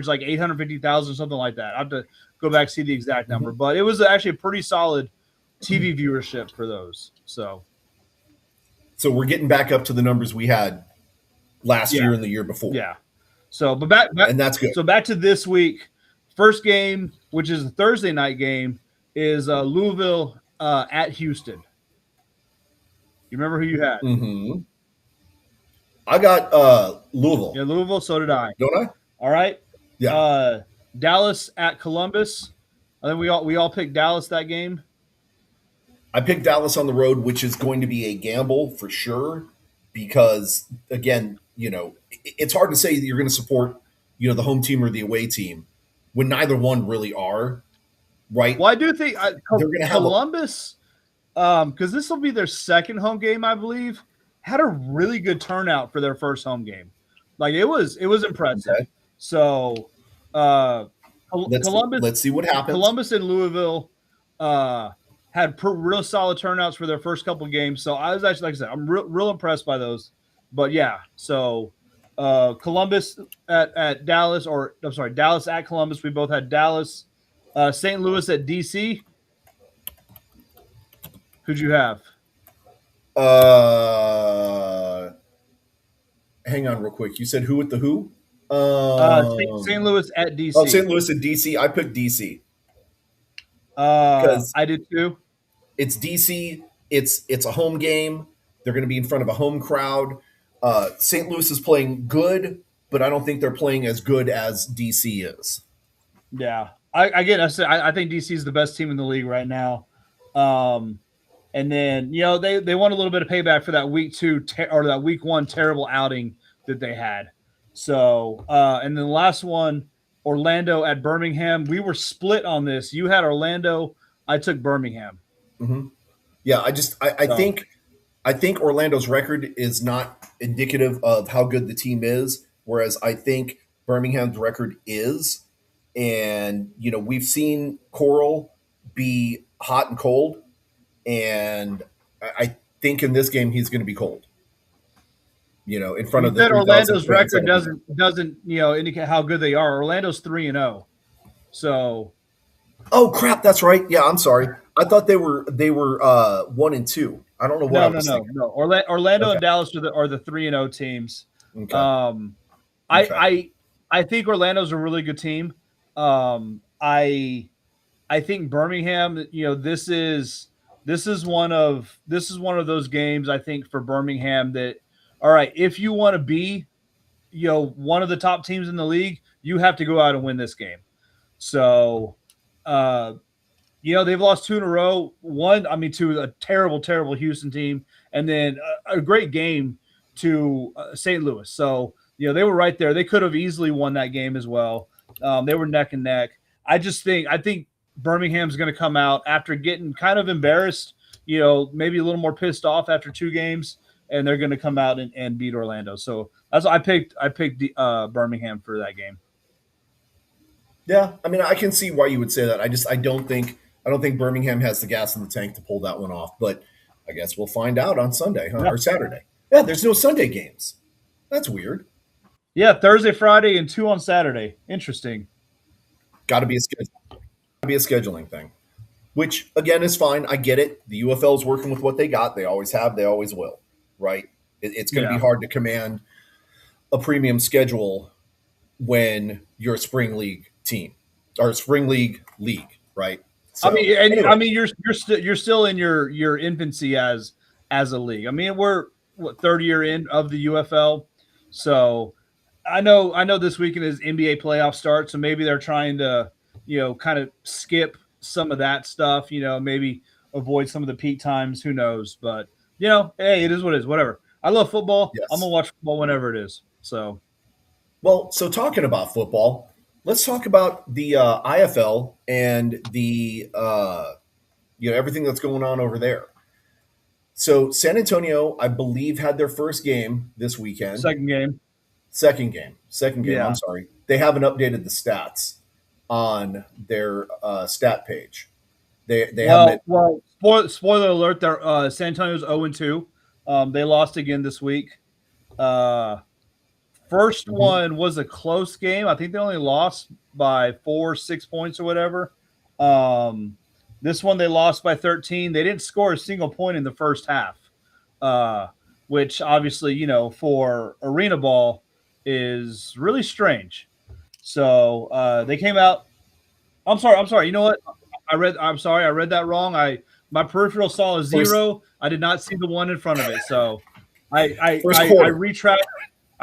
like 850,000, something like that. I have to go back and see the exact number, but it was actually a pretty solid TV viewership for those. So we're getting back up to the numbers we had last year and the year before. Yeah. So, but back, and that's good. So back to this week, first game, which is a Thursday night game, is Louisville at Houston. You remember who you had? Mm-hmm. I got Louisville. Yeah, Louisville. So did I. Don't I? All right. Yeah. Dallas at Columbus. I think we all picked Dallas that game. I picked Dallas on the road, which is going to be a gamble for sure, because again, it's hard to say that you're going to support, the home team or the away team when neither one really are, right? Well, I do think they're going to have Columbus, because this will be their second home game, I believe, had a really good turnout for their first home game. Like it was impressive. Okay. So Columbus. Let's see what happens. Columbus and Louisville had real solid turnouts for their first couple of games. So I was actually, like I said, I'm real impressed by those. But yeah, so Columbus at Dallas, or I'm sorry, Dallas at Columbus. We both had Dallas. St. Louis at DC. Who'd you have? Hang on real quick. You said who with the who? St. Louis at DC. Oh, St. Louis at DC. I picked DC. I did too. It's DC. It's a home game. They're going to be in front of a home crowd. St. Louis is playing good, but I don't think they're playing as good as DC is. Yeah. I think DC is the best team in the league right now. And then, they want a little bit of payback for that week 2 or that week 1 terrible outing that they had. So, and then the last one, Orlando at Birmingham. We were split on this. You had Orlando. I took Birmingham. Mm-hmm. Yeah, I think Orlando's record is not indicative of how good the team is, whereas I think Birmingham's record is. And, we've seen Coral be hot and cold, and I think in this game he's going to be cold. In front of the Orlando's record doesn't indicate how good they are. Orlando's 3-0. So, oh crap, that's right. Yeah, I'm sorry. I thought they were 1-2. I don't know what I was thinking. No. Orlando and Dallas are the 3-0 teams. Okay. I I think Orlando's a really good team. I think Birmingham, this is one of those games I think for Birmingham that, all right, if you want to be, one of the top teams in the league, you have to go out and win this game. So, uh, they've lost two in a row. To a terrible, terrible Houston team, and then a great game to St. Louis. So, they were right there. They could have easily won that game as well. They were neck and neck. I think Birmingham's going to come out after getting kind of embarrassed, maybe a little more pissed off after two games, and they're going to come out and beat Orlando. So that's I picked Birmingham for that game. Yeah, I mean, I can see why you would say that. I don't think Birmingham has the gas in the tank to pull that one off. But I guess we'll find out on Sunday, huh? Yeah. Or Saturday. Yeah, there's no Sunday games. That's weird. Yeah, Thursday, Friday, and two on Saturday. Interesting. Got to be a schedule. Got to be a scheduling thing, which again is fine. I get it. The UFL is working with what they got. They always have. They always will. Right? It's going to be hard to command a premium schedule when you're a spring league team or a spring league, right? So, anyway. You're still in your infancy as a league. I mean, we're third year in of the UFL, so I know this weekend is NBA playoff start, so maybe they're trying to kind of skip some of that stuff. Maybe avoid some of the peak times. Who knows? But hey, it is what it is. Whatever. I love football. Yes. I'm gonna watch football whenever it is. So. Well, so talking about football, let's talk about the IFL and the everything that's going on over there. So San Antonio, I believe, had their first game this weekend. Second game. Yeah. I'm sorry. They haven't updated the stats on their stat page. Spoiler alert: San Antonio's 0-2. They lost again this week. First one was a close game. I think they only lost by 4-6 points or whatever. This one they lost by 13. They didn't score a single point in the first half, which obviously, for arena ball is really strange. So they came out. I'm sorry. You know what? I'm sorry. I read that wrong. My peripheral saw a 0. I did not see the one in front of it. So I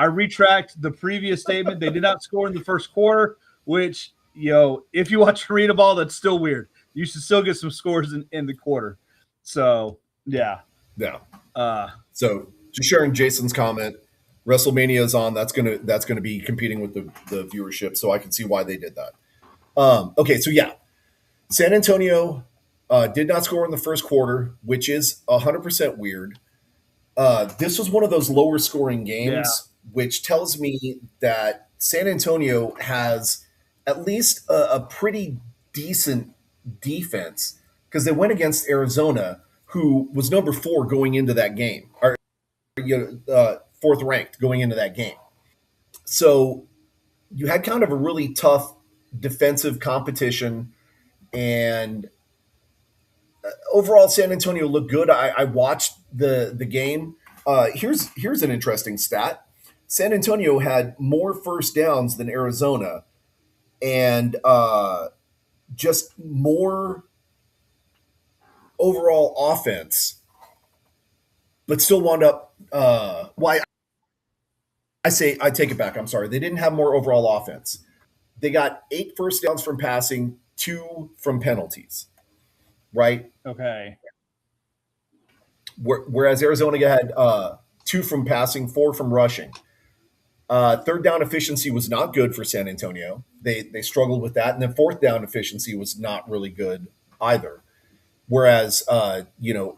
retract the previous statement. They did not score in the first quarter, which, if you watch arena ball, that's still weird. You should still get some scores in the quarter. So, yeah. Yeah. So just sharing Jason's comment, WrestleMania is on. That's gonna be competing with the viewership. So I can see why they did that. Okay. So yeah, San Antonio did not score in the first quarter, which is 100% weird. This was one of those lower scoring games, which tells me that San Antonio has at least a pretty decent defense, because they went against Arizona, who was number 4 going into that game, or fourth ranked going into that game. So you had kind of a really tough defensive competition, and overall San Antonio looked good. I watched the game. Here's an interesting stat. San Antonio had more first downs than Arizona, and just more overall offense, but still wound up. I take it back. I'm sorry. They didn't have more overall offense. They got 8 first downs from passing, 2 from penalties. Right? Okay. Whereas Arizona had 2 from passing, 4 from rushing. Third down efficiency was not good for San Antonio. They struggled with that, and then fourth down efficiency was not really good either. Whereas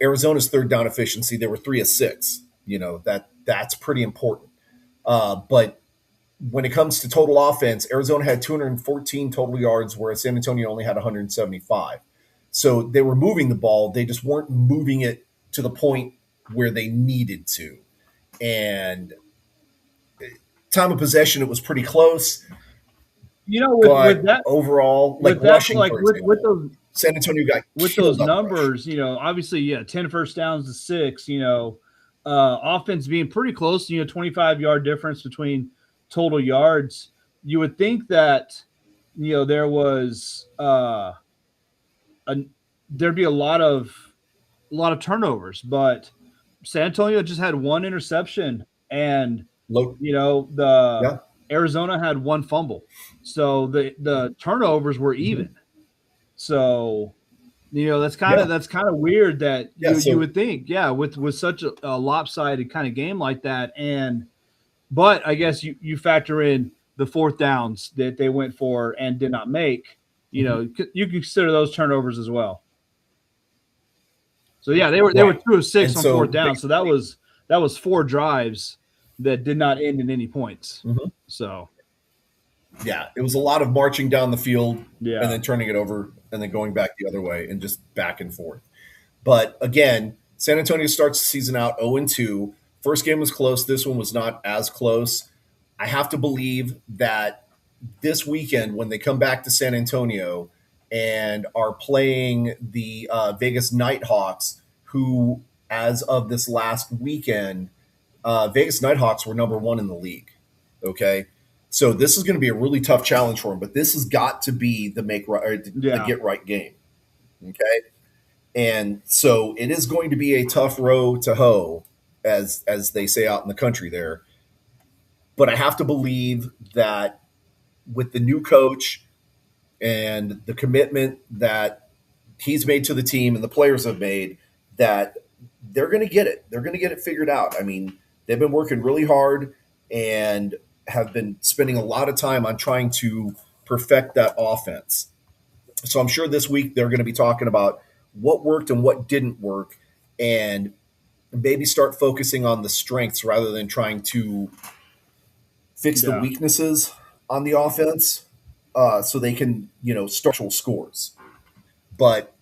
Arizona's third down efficiency, they were 3 of 6. That's pretty important. But when it comes to total offense, Arizona had 214 total yards, whereas San Antonio only had 175. So they were moving the ball. They just weren't moving it to the point where they needed to. And time of possession, it was pretty close. With that overall, like rushing, with those San Antonio got with those numbers, obviously, 10 first downs to 6. Offense being pretty close. 25-yard difference between total yards. you would think that there was a, there'd be a lot of turnovers, but San Antonio just had one interception, and Low, the yeah, Arizona had one fumble, so the turnovers were hmm, even. So yeah, that's kind of weird that yeah. you So would think, yeah, with such a lopsided kind of game like that, and but I guess you factor in the fourth downs that they went for and did not make. mhm, You consider those turnovers as well. So yeah, they were right, 2 of 6 and on fourth so down. So that basically, was four drives that did not end in any points. mhm, So yeah, it was a lot of marching down the field and yeah, then turning it over and then going back the other way and just back and forth. But again, San Antonio starts the season out 0-2. First game was close. This one was not as close. I have to believe that this weekend, when they come back to San Antonio and are playing the Vegas Nighthawks, who, as of this last weekend, Vegas Nighthawks were number one in the league. Okay. So this is going to be a really tough challenge for them, but this has got to be the make right, or the yeah, get right game. Okay. And so it is going to be a tough row to hoe, as they say out in the country there. But I have to believe that with the new coach and the commitment that he's made to the team and the players have made, that they're going to get it. They're going to get it figured out. I mean, they've been working really hard and have been spending a lot of time on trying to perfect that offense. So I'm sure this week they're going to be talking about what worked and what didn't work, and maybe start focusing on the strengths rather than trying to fix the yeah, weaknesses on the offense, so they can, start scores. But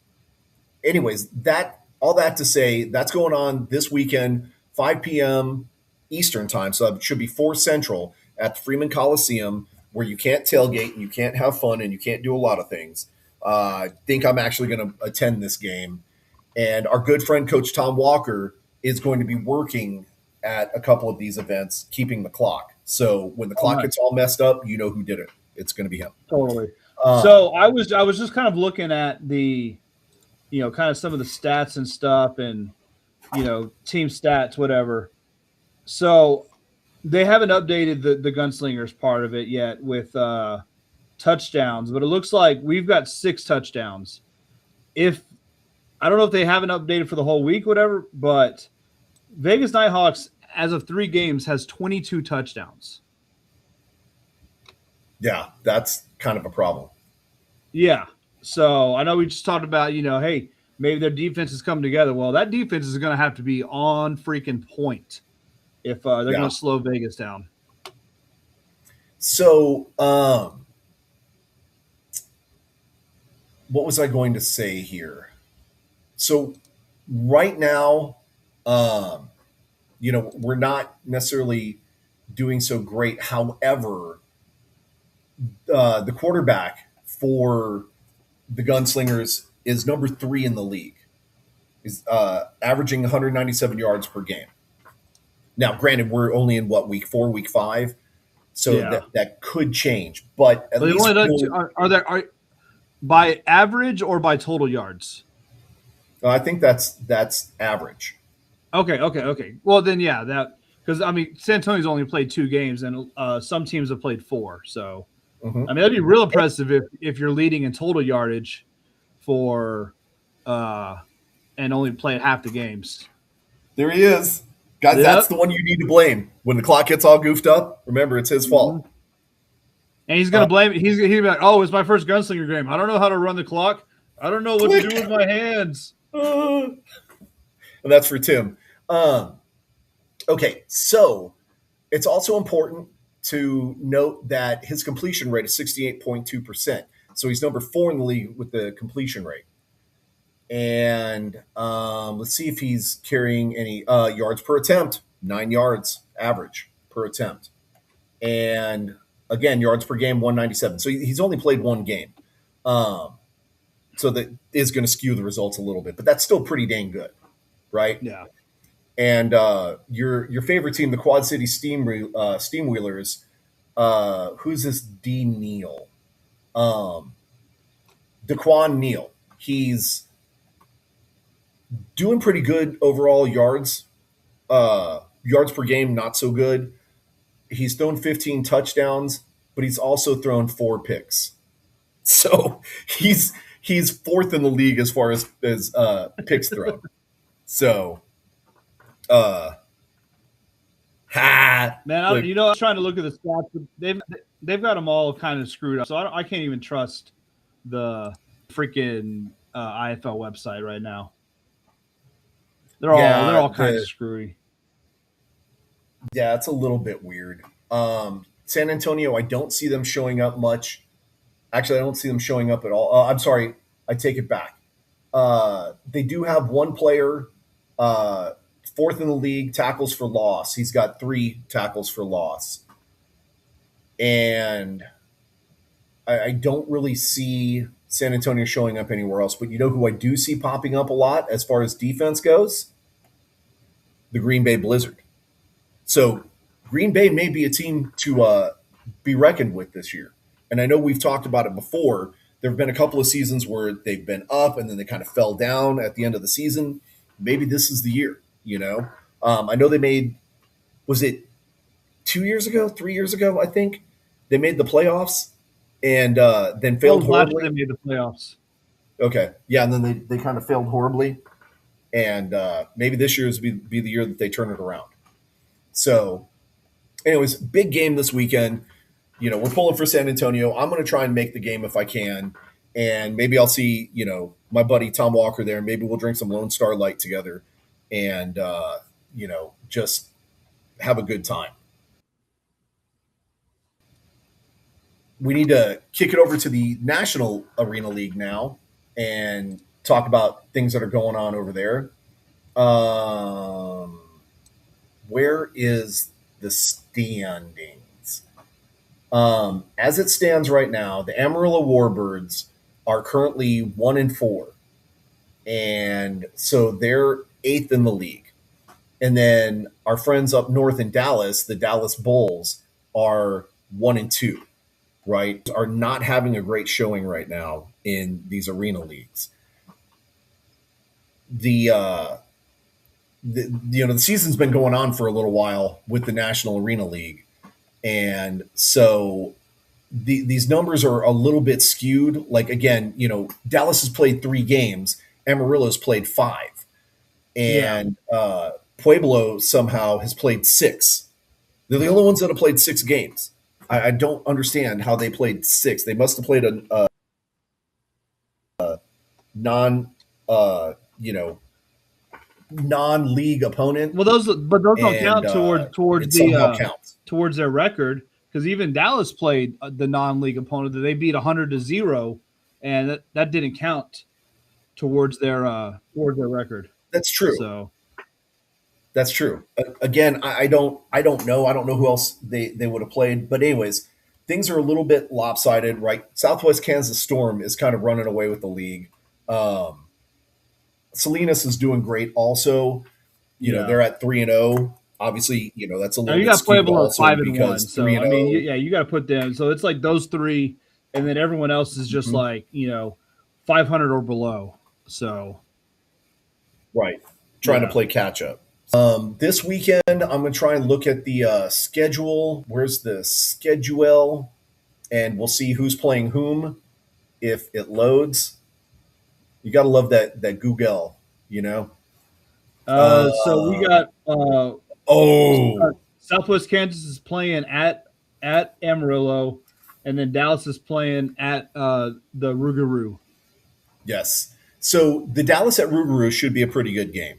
anyways, that all that to say, that's going on this weekend, 5 p.m. Eastern time. So it should be 4 Central at the Freeman Coliseum, where you can't tailgate and you can't have fun and you can't do a lot of things. I think I'm actually going to attend this game. And our good friend, Coach Tom Walker, is going to be working at a couple of these events, keeping the clock. So when the oh clock nice, gets all messed up, you know who did it. It's going to be him. totally. Uh, So I was just kind of looking at the kind of some of the stats and stuff, and team stats, whatever. So they haven't updated the gunslingers part of it yet with touchdowns, but it looks like we've got 6 touchdowns. If I don't know if they haven't updated for the whole week, whatever, but Vegas Nighthawks, as of 3 games, has 22 touchdowns. yeah, that's kind of a problem. Yeah. So I know we just talked about, hey, maybe their defense is coming together. Well, that defense is going to have to be on freaking point if they're going Yeah. to slow Vegas down. So, what was I going to say here? So, right now, um, we're not necessarily doing so great. However, the quarterback for the Gunslingers is number 3 in the league. Is averaging 197 yards per game. Now, granted, we're only in what, week 4, week 5, so Yeah. that could change. But at But they've least only done we'll, are there are by average or by total yards? I think that's average. Okay. Well, then, yeah, that because I mean, San Antonio's only played 2 games, and some teams have played 4. So, Hmm. I mean, that'd be real impressive if you're leading in total yardage for uh, and only played half the games. There he is. Guys, that's Yep. the one you need to blame. When the clock gets all goofed up, remember, it's his Mhm. fault. And he's Uh, gonna blame. He's gonna be like, "Oh, it's my first gunslinger game. I don't know how to run the clock. I don't know what to Click. do with my hands." And that's for Tim. Um, okay, so it's also important to note that his completion rate is 68.2%. So he's number 4 in the league with the completion rate. And let's see if he's carrying any yards per attempt. 9 yards average per attempt. And again, yards per game, 197. So he's only played one game. Um, so that is going to skew the results a little bit, but that's still pretty dang good, right? Yeah. And your favorite team, the Quad City Steamwheelers, Who's this D Neal? Um, Daquan Neal. He's doing pretty good overall yards. Yards per game, not so good. He's thrown 15 touchdowns, but he's also thrown 4 picks. So he's fourth in the league as far as picks thrown. So uh ha Man, like I was trying to look at the stats, but they've got them all kind of screwed up. So I can't even trust the freaking IFL website right now. They're yeah, all kind of screwy. yeah, it's a little bit weird. San Antonio, I don't see them showing up much. Actually, I don't see them showing up at all. I'm sorry, I take it back. They do have one player, uh, fourth in the league, tackles for loss. He's got 3 tackles for loss. And I don't really see San Antonio showing up anywhere else. But you know who I do see popping up a lot as far as defense goes? The Green Bay Blizzard. So Green Bay may be a team to be reckoned with this year. And I know we've talked about it before. There have been a couple of seasons where they've been up and then they kind of fell down at the end of the season. Maybe this is the year, you know? I know they made, was it 2 years ago, 3 years ago, I think? They made the playoffs and then That failed was last year horribly. they made the playoffs. Okay. Yeah. And then they kind of failed horribly. And maybe this year is be the year that they turn it around. So, anyways, big game this weekend. You know, we're pulling for San Antonio. I'm going to try and make the game if I can. And maybe I'll see, my buddy Tom Walker there. Maybe we'll drink some Lone Star Light together and, just have a good time. We need to kick it over to the National Arena League now and talk about things that are going on over there. Um, where is the standings? As it stands right now, the Amarillo Warbirds are currently 1-4, and so they're eighth in the league. And then our friends up north in Dallas, the Dallas Bulls, are 1-2. Right? Are not having a great showing right now in these arena leagues. The the season's been going on for a little while with the National Arena League, and so these numbers are a little bit skewed. Like again, Dallas has played 3 games, Amarillo's played 5, Yeah. and Pueblo somehow has played 6. They're the only ones that have played 6 games. I don't understand how they played 6. They must have played a non, uh, you know, non-league opponent, Well, those don't and count towards it somehow the counts. towards their record because even Dallas played the non-league opponent that they beat 100-0, and that didn't count towards their record. That's true. So That's true. Again, I don't know. I don't know who else they would have played. But anyways, things are a little bit lopsided, right? Southwest Kansas Storm is kind of running away with the league. Um, Salinas is doing great. Also, yeah. they're at 3-0. Obviously, that's a Now little you bit got skewed Pueblo at also 5-1. because three So and I mean, zero. yeah, you got to put them. So it's like those three, and then everyone else is just Mhm. like 500 or below. So Right, trying to yeah. play catch up. This weekend, I'm going to try and look at the schedule. Where's the schedule? And we'll see who's playing whom if it loads. You got to love that Google, you know. So we Uh, got oh, Southwest Kansas is playing at Amarillo, and then Dallas is playing at the Rougarou. yes. So the Dallas at Rougarou should be a pretty good game.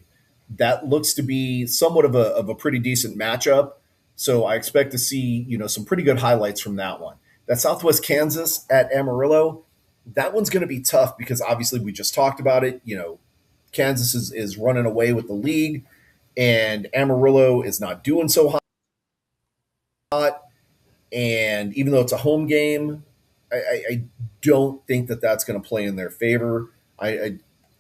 That looks to be somewhat of a pretty decent matchup. So I expect to see some pretty good highlights from that one. That Southwest Kansas at Amarillo, that one's going to be tough because obviously we just talked about it. Kansas is running away with the league, and Amarillo is not doing so hot. And even though it's a home game, I don't think that that's going to play in their favor.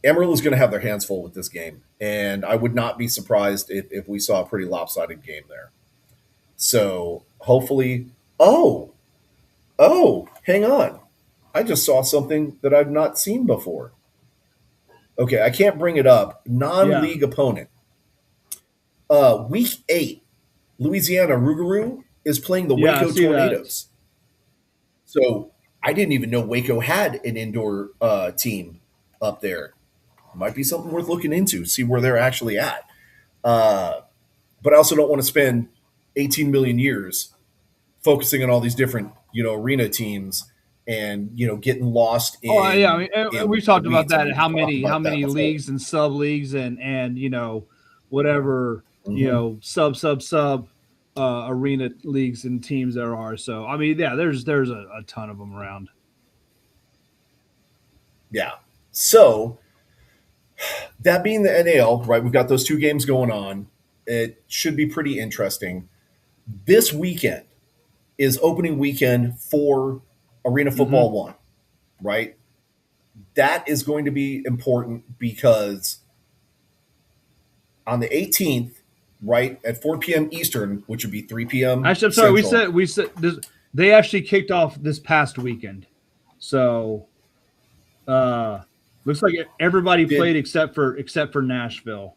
Amarillo is going to have their hands full with this game, and I would not be surprised if we saw a pretty lopsided game there. So hopefully Oh, oh, hang on. I just saw something that I've not seen before. Okay, I can't bring it up. Yeah, Non-league opponent. Week 8, Louisiana Rougarou is playing the yeah, I Waco see that. Tornadoes. So I didn't even know Waco had an indoor team up there. Might be something worth looking into. See where they're actually at. Uh, but I also don't want to spend 18 million years focusing on all these different arena teams and getting lost Oh yeah, I in mean, in we've the talked about weeds. I that. mean, we can talk How about that many the whole. leagues and sub leagues and whatever Mhm. sub arena leagues and teams there are. So I mean, yeah, there's a ton of them around. Yeah. So that being the NAL, right? We've got those two games going on. It should be pretty interesting. This weekend is opening weekend for Arena Football Mm-hmm. 1, right? That is going to be important because on the 18th, right, at 4 p.m. Eastern, which would be 3 p.m. Actually, I'm sorry. Central. We said this. They actually kicked off this past weekend. So uh, looks like everybody played Did except for Nashville.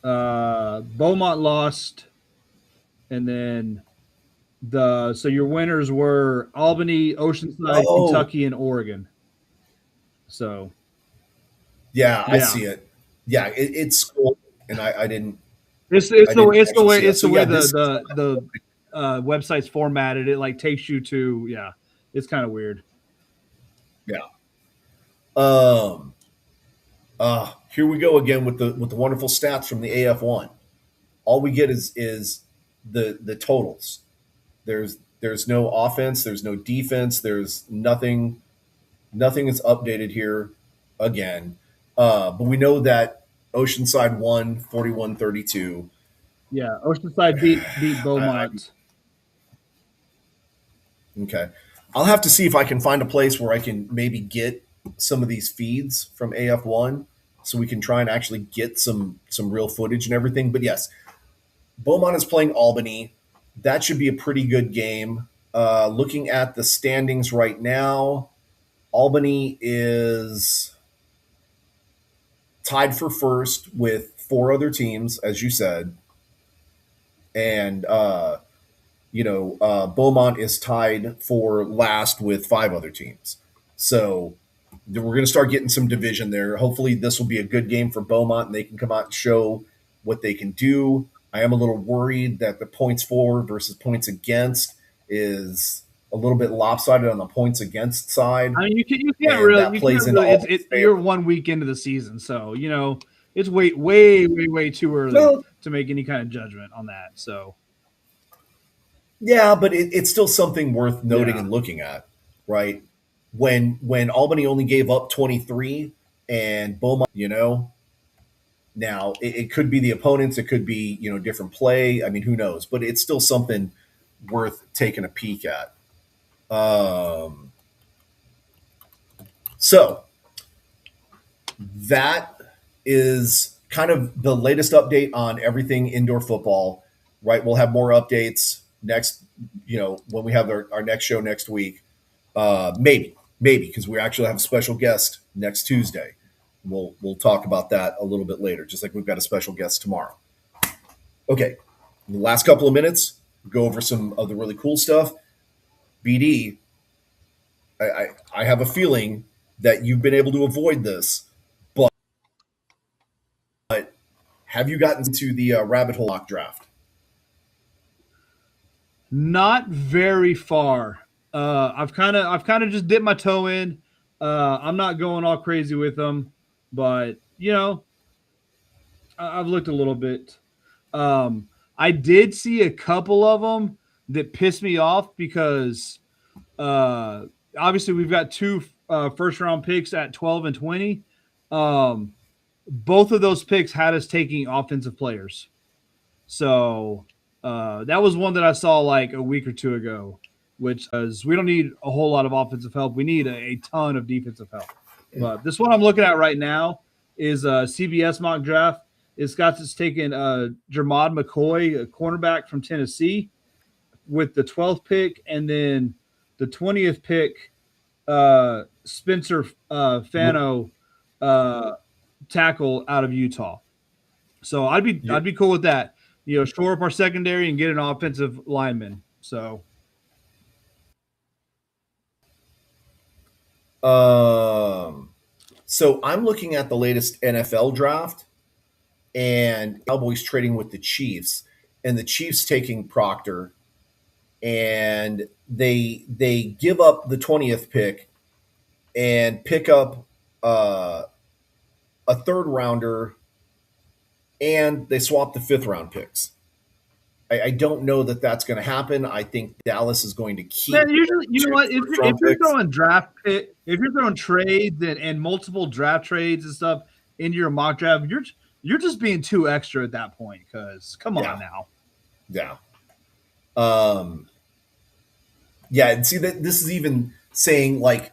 Beaumont lost, and then so your winners were Albany, Oceanside, oh Kentucky, and Oregon. So yeah, I yeah, see it. Yeah, it's cool, and I didn't it's I the way didn't actually see that. So yeah, this the website's formatted. It like takes you to yeah. It's kind of weird. yeah. Um. Here we go again with the wonderful stats from the AF1. All we get is the totals. There's no offense. There's no defense. There's nothing. Nothing is updated here again. But we know that Oceanside won 41-32. Yeah, Oceanside beat I'm Beaumont. okay. I'll have to see if I can find a place where I can maybe get some of these feeds from AF1 so we can try and actually get some real footage and everything. But yes, Beaumont is playing Albany. That should be a pretty good game. Looking at the standings right now, Albany is tied for first with four other teams, as you said, and Beaumont is tied for last with five other teams. So we're going to start getting some division there. Hopefully, this will be a good game for Beaumont, and they can come out and show what they can do. I am a little worried that the points for versus points against is a little bit lopsided on the points against side, I mean, and that you plays can't into really. Albany's You're favor. 1 week into the season, so it's way too early Well, to make any kind of judgment on that. So yeah, but it's still something worth noting yeah, and looking at, right? When Albany only gave up 23 and Beaumont, now it could be the opponents, it could be different play. I mean, who knows? But it's still something worth taking a peek at. Um, so that is kind of the latest update on everything indoor football. Right, we'll have more updates next. When we have our next show next week. Maybe because we actually have a special guest next Tuesday. We'll talk about that a little bit later, just like we've got a special guest tomorrow. Okay, in the last couple of minutes, go over some of the really cool stuff. BD, I have a feeling that you've been able to avoid this, but have you gotten into the rabbit hole mock draft? not very far. I've kind of just dipped my toe in. I'm not going all crazy with them, but I've looked a little bit. I did see a couple of them that pissed me off because uh, obviously we've got two first round picks at 12 and 20. Um, both of those picks had us taking offensive players. So that was one that I saw like a week or two ago, which is we don't need a whole lot of offensive help. We need a ton of defensive help. But this one I'm looking at right now is a CBS mock draft. It's got us taking Jermod McCoy, a cornerback from Tennessee, with the 12th pick, and then the 20th pick, Spencer Fano, uh, tackle out of Utah. So Yeah. I'd be cool with that. You know, shore up our secondary and get an offensive lineman. So Um, so I'm looking at the latest NFL draft and Cowboys trading with the Chiefs, and the Chiefs taking Proctor, and they give up the 20th pick and pick up uh, a third rounder, and they swap the fifth round picks. I don't know that that's going to happen. I think Dallas is going to man, keep usually you know two what? first round If you're picks. throwing if you're throwing trades and multiple draft trades and stuff into your mock draft, you're just being too extra at that point. Because come on Yeah, now, yeah, um, yeah. And see that this is even saying like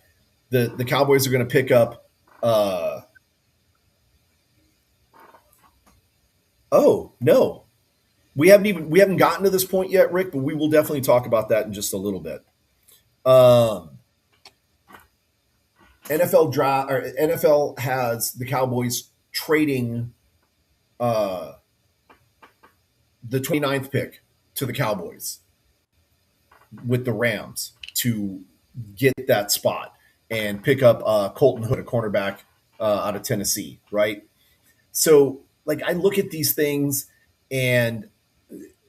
the Cowboys are going to pick up. Uh, oh no, we haven't gotten to this point yet, Rick. But we will definitely talk about that in just a little bit. Um, NFL draft or NFL has the Cowboys trading uh, the 29th pick to the Cowboys with the Rams to get that spot and pick up Colton Hood, a cornerback out of Tennessee, right? So, like, I look at these things and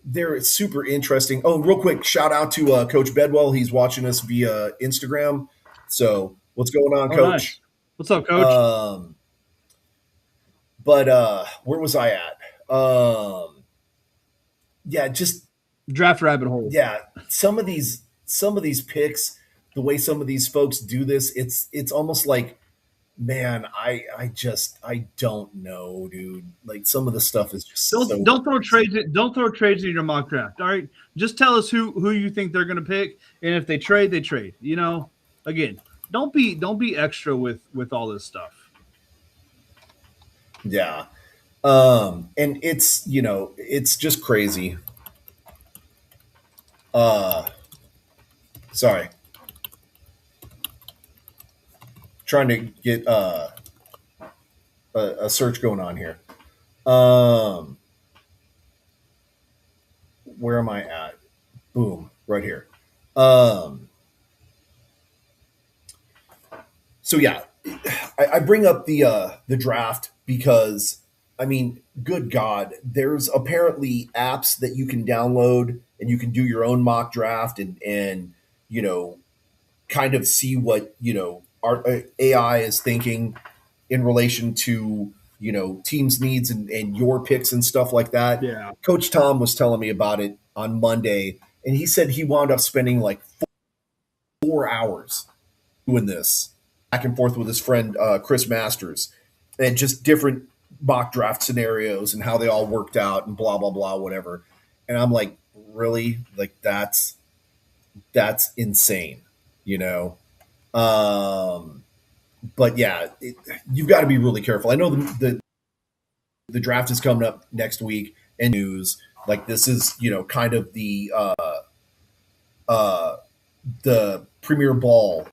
they're super interesting. Oh, real quick, shout out to Coach Bedwell. He's watching us via Instagram. So, what's going on, oh Coach? nice. What's up, Coach? Um, but where was I at? Yeah, just Draft rabbit hole. yeah, some of these picks, the way some of these folks do this, it's almost like, man, I don't know, dude. Like some of the stuff is just so crazy. Don't throw trades in your mock draft. All right, just tell us who you think they're going to pick, and if they trade, they trade. You know, again, don't be extra with all this stuff. Yeah. And it's, it's just crazy. Uh sorry. Trying to get a search going on here. Um where am I at? Boom, right here. Um so yeah, I bring up the draft because I mean, good God, there's apparently apps that you can download and you can do your own mock draft and you know kind of see what our AI is thinking in relation to teams needs and your picks and stuff like that. Yeah. Coach Tom was telling me about it on Monday, and he said he wound up spending like 4 hours doing this back and forth with his friend Chris Masters, and just different mock draft scenarios and how they all worked out and blah blah blah whatever. And I'm like, really, like that's insane, you know. Um, but yeah, you've got to be really careful. I know the draft is coming up next week, and news like this is kind of uh, the premier ball,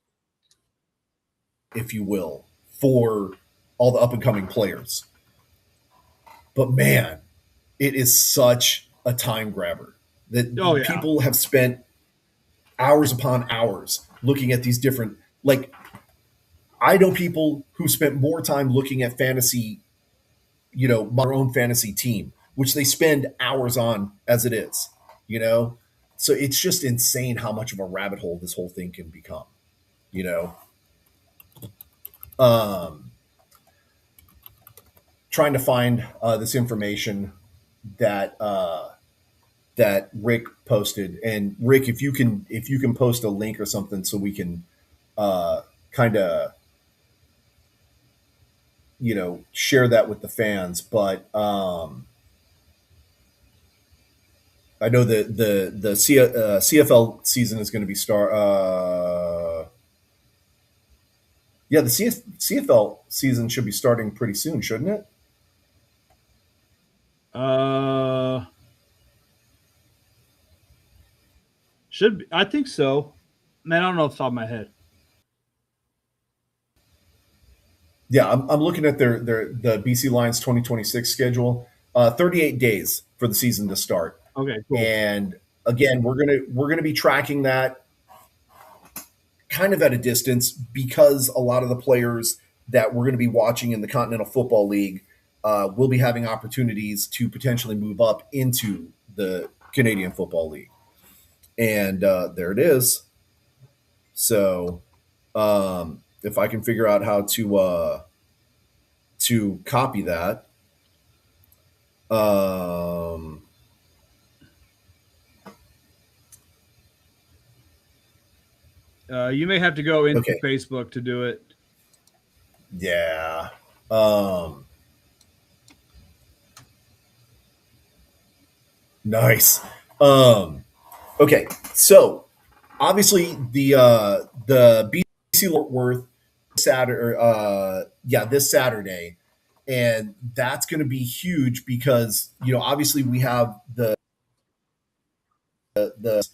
if you will, for all the up and coming players. But man, it is such a time grabber Oh that yeah. people have spent hours upon hours looking at these different, like, I know people who spent more time looking at fantasy, my own fantasy team, which they spend hours on as it is, you know? So it's just insane how much of a rabbit hole this whole thing can become, you know? Um, Trying to find this information that that Rick posted. And Rick, if you can post a link or something so we can kind of share that with the fans. But I know that the CFL season is going to be start. Yeah, the CFL season should be starting pretty soon, shouldn't it? Uh, Should be, I think so. Man, I don't know off the top of my head. Yeah, I'm looking at the BC Lions 2026 schedule. 38 days for the season to start, Okay, cool. and again, we're gonna be tracking that kind of at a distance because a lot of the players that we're going to be watching in the Continental Football League will be having opportunities to potentially move up into the Canadian Football League, and there it is. So if I can figure out how to copy that. Um, You may have to go into okay, Facebook to do it. yeah. Um, nice. Um, okay, so obviously the BC Fort Worth Saturday, this Saturday, and that's going to be huge because obviously we have the of the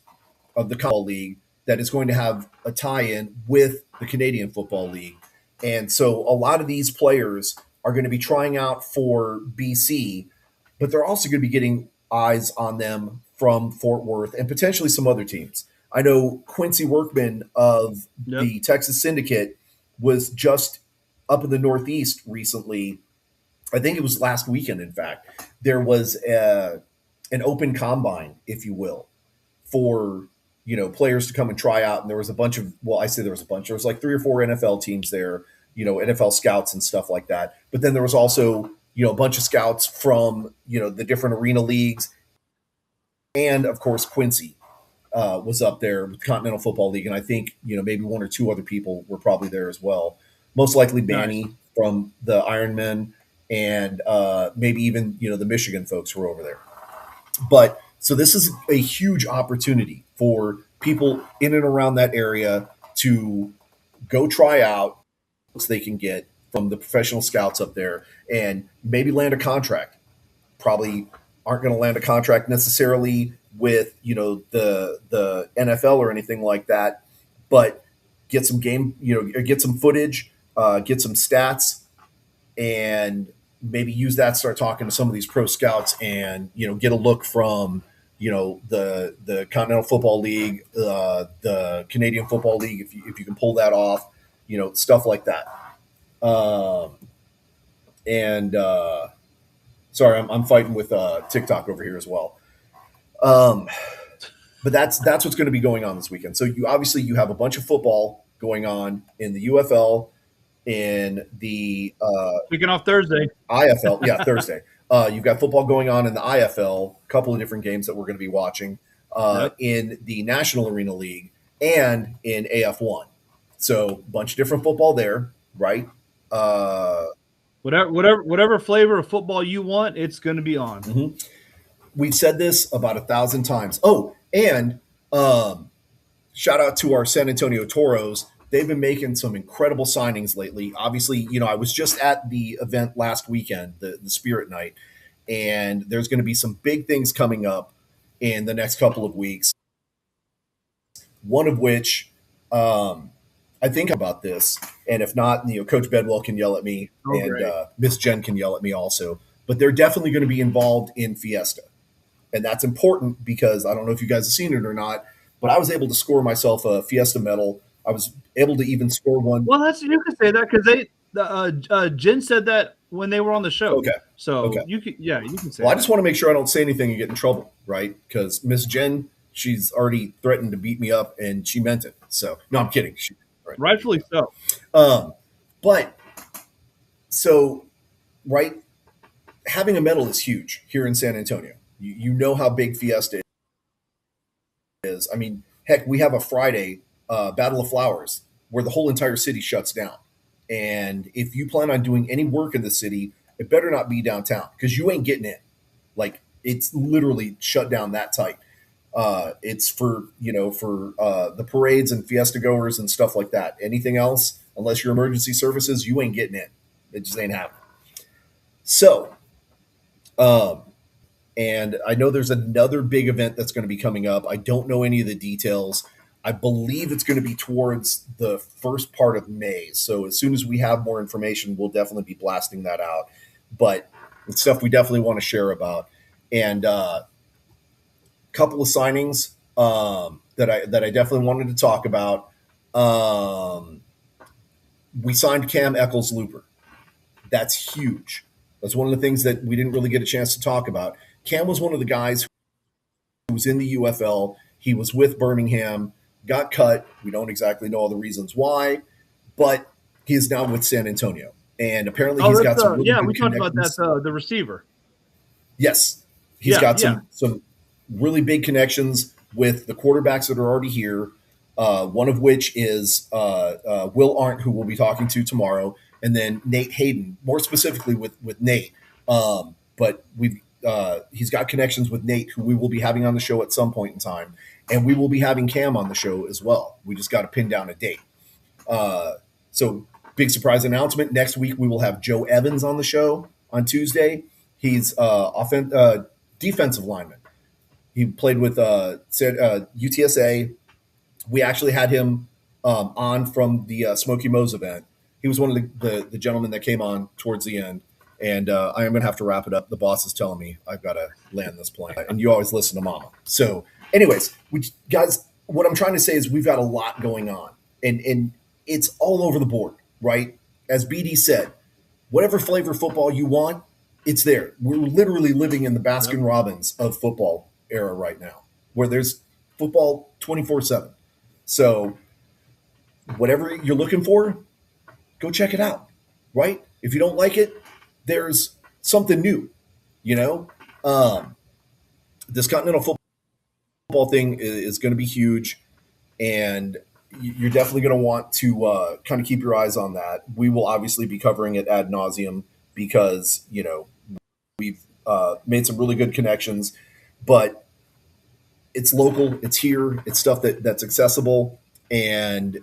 Football League that is going to have a tie-in with the Canadian Football League, and so a lot of these players are going to be trying out for BC, but they're also going to be getting eyes on them from Fort Worth and potentially some other teams. I know Quincy Workman of Yep. the Texas Syndicate was just up in the Northeast recently. I think it was last weekend, in fact. There was an open combine, if you will, for players to come and try out. And there was a bunch of I say there was a bunch. There was like 3 or 4 NFL teams there, NFL scouts and stuff like that. But then there was also a bunch of scouts from the different arena leagues, and of course Quincy was up there with the Continental Football League, and I think maybe 1 or 2 other people were probably there as well. Most likely Nice. Banny from the Ironmen, and maybe even the Michigan folks were over there. But so this is a huge opportunity for people in and around that area to go try out so they can get from the professional scouts up there and maybe land a contract. Probably aren't going to land a contract necessarily with the NFL or anything like that, but get some game, get some footage, get some stats, and maybe use that to start talking to some of these pro scouts and get a look from the Continental Football League, the Canadian Football League, if you can pull that off, stuff like that. Um, and sorry, I'm fighting with TikTok over here as well. Um, but that's what's going to be going on this weekend. So you have a bunch of football going on in the UFL, in the Kicking off Thursday. IFL. Yeah, Thursday. You've got football going on in the IFL, a couple of different games that we're going to be watching Yep. in the National Arena League and in AF1. So a bunch of different football there, right? Uh, Whatever flavor of football you want, it's going to be on. mhm. We've said this about 1,000 times. Oh, and shout out to our San Antonio Toros. They've been making some incredible signings lately. Obviously, I was just at the event last weekend, the Spirit Night, and there's going to be some big things coming up in the next couple of weeks. One of which I think about this, and if not, Coach Bedwell can yell at me, Oh, and great. Miss Jen can yell at me also. But they're definitely going to be involved in Fiesta, and that's important because I don't know if you guys have seen it or not, but I was able to score myself a Fiesta medal. I was able to even score one. Well, that's you can say that because Jen said that when they were on the show. Okay. So Okay. you can say Well, I that. just want to make sure I don't say anything and get in trouble, right? Because Miss Jen, she's already threatened to beat me up, and she meant it. So, no, I'm kidding. Right. Rightfully so. Um, but so, right, having a medal is huge here in San Antonio. You know how big Fiesta is. I mean, heck, we have a Friday Battle of Flowers where the whole entire city shuts down. And if you plan on doing any work in the city, it better not be downtown because you ain't getting in. Like it's literally shut down that tight. It's for the parades and fiesta goers and stuff like that. Anything else, unless you're emergency services, you ain't getting in. It just ain't happening. So, um, And I know there's another big event that's going to be coming up. I don't know any of the details. I believe it's going to be towards the first part of May. So as soon as we have more information, we'll definitely be blasting that out. But it's stuff we definitely want to share about. And couple of signings that I definitely wanted to talk about. Um, we signed Cam Eccles Looper. That's huge. That's one of the things that we didn't really get a chance to talk about. Cam was one of the guys who was in the UFL. He was with Birmingham, got cut. We don't exactly know all the reasons why, but he is now with San Antonio. And apparently Oh, he's that's got some really yeah. good We talked about that. connections. The receiver. Yes, he's Yeah, got yeah. some really big connections with the quarterbacks that are already here. One of which is Will Arndt, who we'll be talking to tomorrow, and then Nate Hayden, more specifically with Nate. But we've he's got connections with Nate, who we will be having on the show at some point in time, and we will be having Cam on the show as well. We just got to pin down a date. So big surprise announcement. Next week we will have Joe Evans on the show on Tuesday. He's defensive lineman. He played with UTSA. We actually had him on from the Smoky Moe's event. He was one of the gentlemen that came on towards the end. And I am going to have to wrap it up. The boss is telling me I've got to land this plane. And you always listen to mama. So, anyways, guys, what I'm trying to say is we've got a lot going on. And it's all over the board, right? As BD said, whatever flavor football you want, it's there. We're literally living in the Baskin Robbins of football era right now, where there's football 24/7. So, whatever you're looking for, go check it out, right? If you don't like it, there's something new, you know? This Continental Football thing is going to be huge, and you're definitely going to want to kind of keep your eyes on that. We will obviously be covering it ad nauseum because, we've made some really good connections, but it's local, it's here, it's stuff that's accessible, and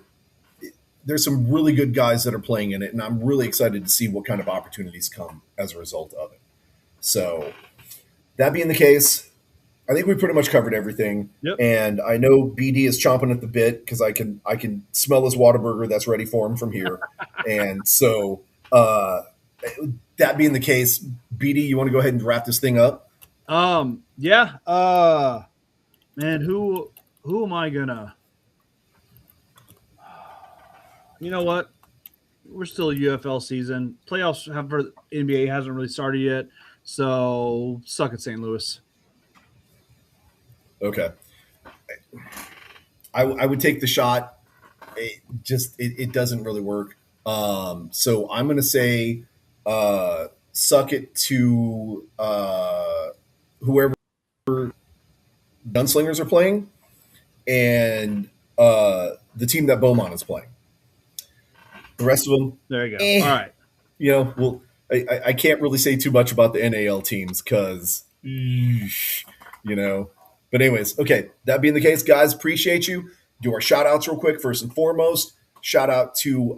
there's some really good guys that are playing in it, and I'm really excited to see what kind of opportunities come as a result of it. So, that being the case, I think we pretty much covered everything. Yep. And I know BD is chomping at the bit because I can smell his Whataburger that's ready for him from here. And so, that being the case, BD, you want to go ahead and wrap this thing up? Yeah. Man, who am I gonna? You know what? We're still UFL season. Playoffs have for NBA hasn't really started yet, so suck at St. Louis. Okay. I would take the shot. It doesn't really work. So I'm going to say suck it to whoever Gunslingers are playing and the team that Beaumont is playing. The rest of them, There you go. All right. well, I can't really say too much about the NAL teams because, But anyways, okay, that being the case, guys, appreciate you. Do our shout outs real quick, first and foremost. Shout out to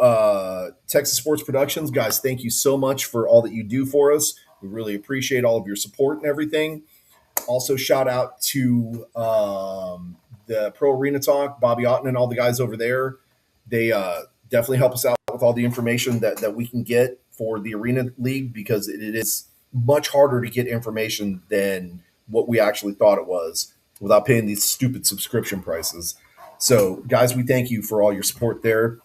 Texas Sports Productions. Guys, thank you so much for all that you do for us. We really appreciate all of your support and everything. Also, shout out to the Pro Arena Talk, Bobby Otten and all the guys over there. They definitely help us out with all the information that we can get for the Arena League because it is much harder to get information than what we actually thought it was without paying these stupid subscription prices. So, guys, we thank you for all your support there.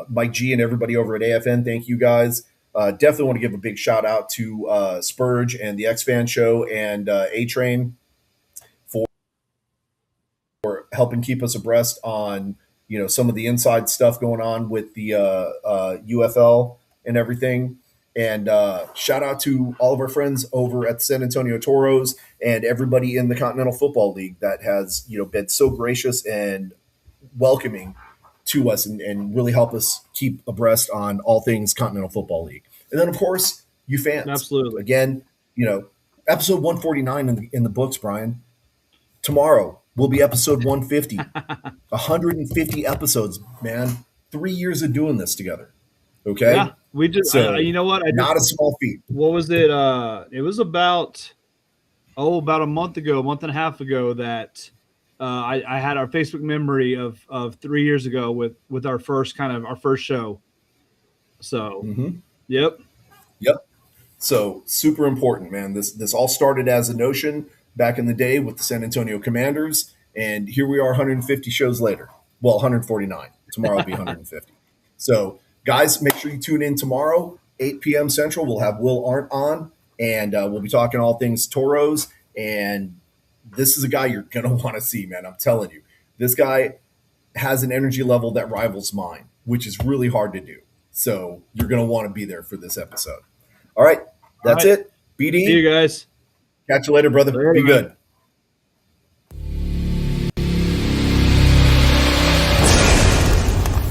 Mike G and everybody over at AFN, thank you guys. Definitely want to give a big shout out to Spurge and the X Fan Show and A Train for helping keep us abreast on some of the inside stuff going on with the UFL and everything. And shout out to all of our friends over at the San Antonio Toros and everybody in the Continental Football League that has been so gracious and welcoming to us and really help us keep abreast on all things Continental Football League. And then, of course, you fans. Absolutely. Again, episode 149 in the books, Brian. Tomorrow will be episode 150. 150 episodes, man. 3 years of doing this together. Okay? Yeah, we just. So, you know what? not a small feat. What was it? It was about about a month ago, a month and a half ago, that I had our Facebook memory of 3 years ago with our first our first show. So, Hmm. yep. Yep. So super important, man. This all started as a notion back in the day with the San Antonio Commanders, and here we are, 150 shows later. Well, 149. Tomorrow will be 150. So, guys, make sure you tune in tomorrow, 8 p.m. Central. We'll have Will Arndt on, and we'll be talking all things Toros. And this is a guy you're gonna want to see, man. I'm telling you, this guy has an energy level that rivals mine, which is really hard to do. So, you're gonna want to be there for this episode. All right, All that's right. it. See you BD, guys catch you later, brother. later, Be man. good.